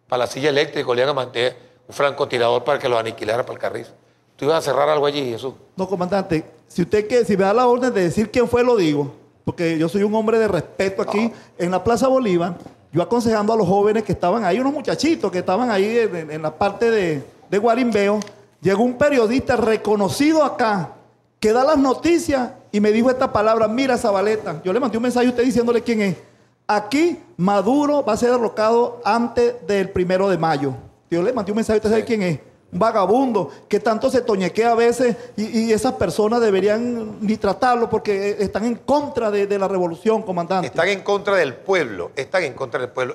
[SPEAKER 1] para la silla eléctrica, le iban a mantener un francotirador para que los aniquilara para el Carrizo. ¿Tú ibas a cerrar algo allí, Jesús?
[SPEAKER 11] No, comandante, si me da la orden de decir quién fue, lo digo, porque yo soy un hombre de respeto aquí. En la Plaza Bolívar, yo aconsejando a los jóvenes que estaban ahí, unos muchachitos que estaban ahí en la parte de Guarimbeo, llegó un periodista reconocido acá, que da las noticias y me dijo esta palabra: mira, Zabaleta, yo le mandé un mensaje a usted diciéndole quién es. Aquí Maduro va a ser derrocado antes del 1 de mayo. Yo le mandé un mensaje, ¿usted sabe quién es? Un vagabundo que tanto se toñequea a veces y esas personas deberían ni tratarlo porque están en contra de la revolución, comandante.
[SPEAKER 1] Están en contra del pueblo,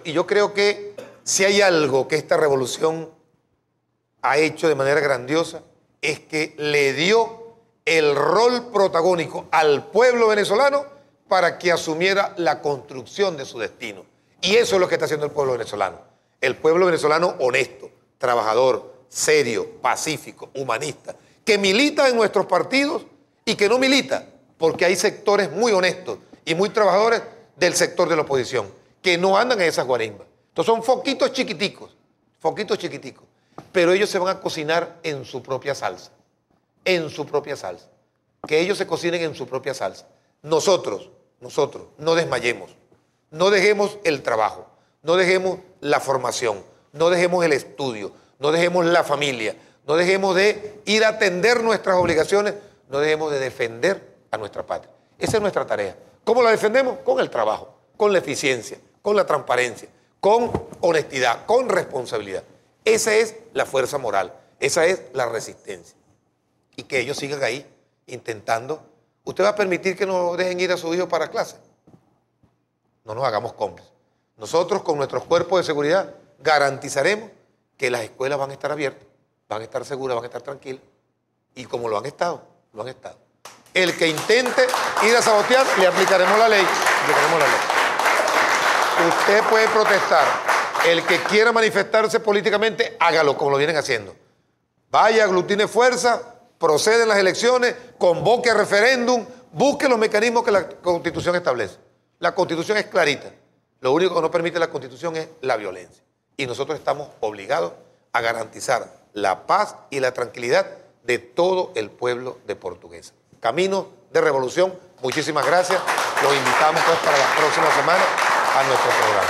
[SPEAKER 1] Y yo creo que si hay algo que esta revolución ha hecho de manera grandiosa, es que le dio el rol protagónico al pueblo venezolano para que asumiera la construcción de su destino. Y eso es lo que está haciendo el pueblo venezolano. El pueblo venezolano honesto, trabajador, serio, pacífico, humanista, que milita en nuestros partidos y que no milita, porque hay sectores muy honestos y muy trabajadores del sector de la oposición, que no andan en esas guarimbas. Entonces son foquitos chiquiticos, pero ellos se van a cocinar en su propia salsa, que ellos se cocinen en su propia salsa. Nosotros, no desmayemos, no dejemos el trabajo, no dejemos la formación, no dejemos el estudio, no dejemos la familia, no dejemos de ir a atender nuestras obligaciones, no dejemos de defender a nuestra patria. Esa es nuestra tarea. ¿Cómo la defendemos? Con el trabajo, con la eficiencia, con la transparencia, con honestidad, con responsabilidad. Esa es la fuerza moral, esa es la resistencia. Y que ellos sigan ahí intentando. ¿Usted va a permitir que nos dejen ir a su hijo para clase? No nos hagamos cómplices. Nosotros con nuestros cuerpos de seguridad garantizaremos que las escuelas van a estar abiertas, van a estar seguras, van a estar tranquilas. Y como lo han estado. El que intente ir a sabotear, le aplicaremos la ley. Usted puede protestar. El que quiera manifestarse políticamente, hágalo como lo vienen haciendo. Vaya, aglutine fuerza, procede en las elecciones, convoque a referéndum, busque los mecanismos que la Constitución establece. La Constitución es clarita. Lo único que no permite la Constitución es la violencia. Y nosotros estamos obligados a garantizar la paz y la tranquilidad de todo el pueblo de Portuguesa. Camino de revolución. Muchísimas gracias. Los invitamos pues para la próxima semana a nuestro programa.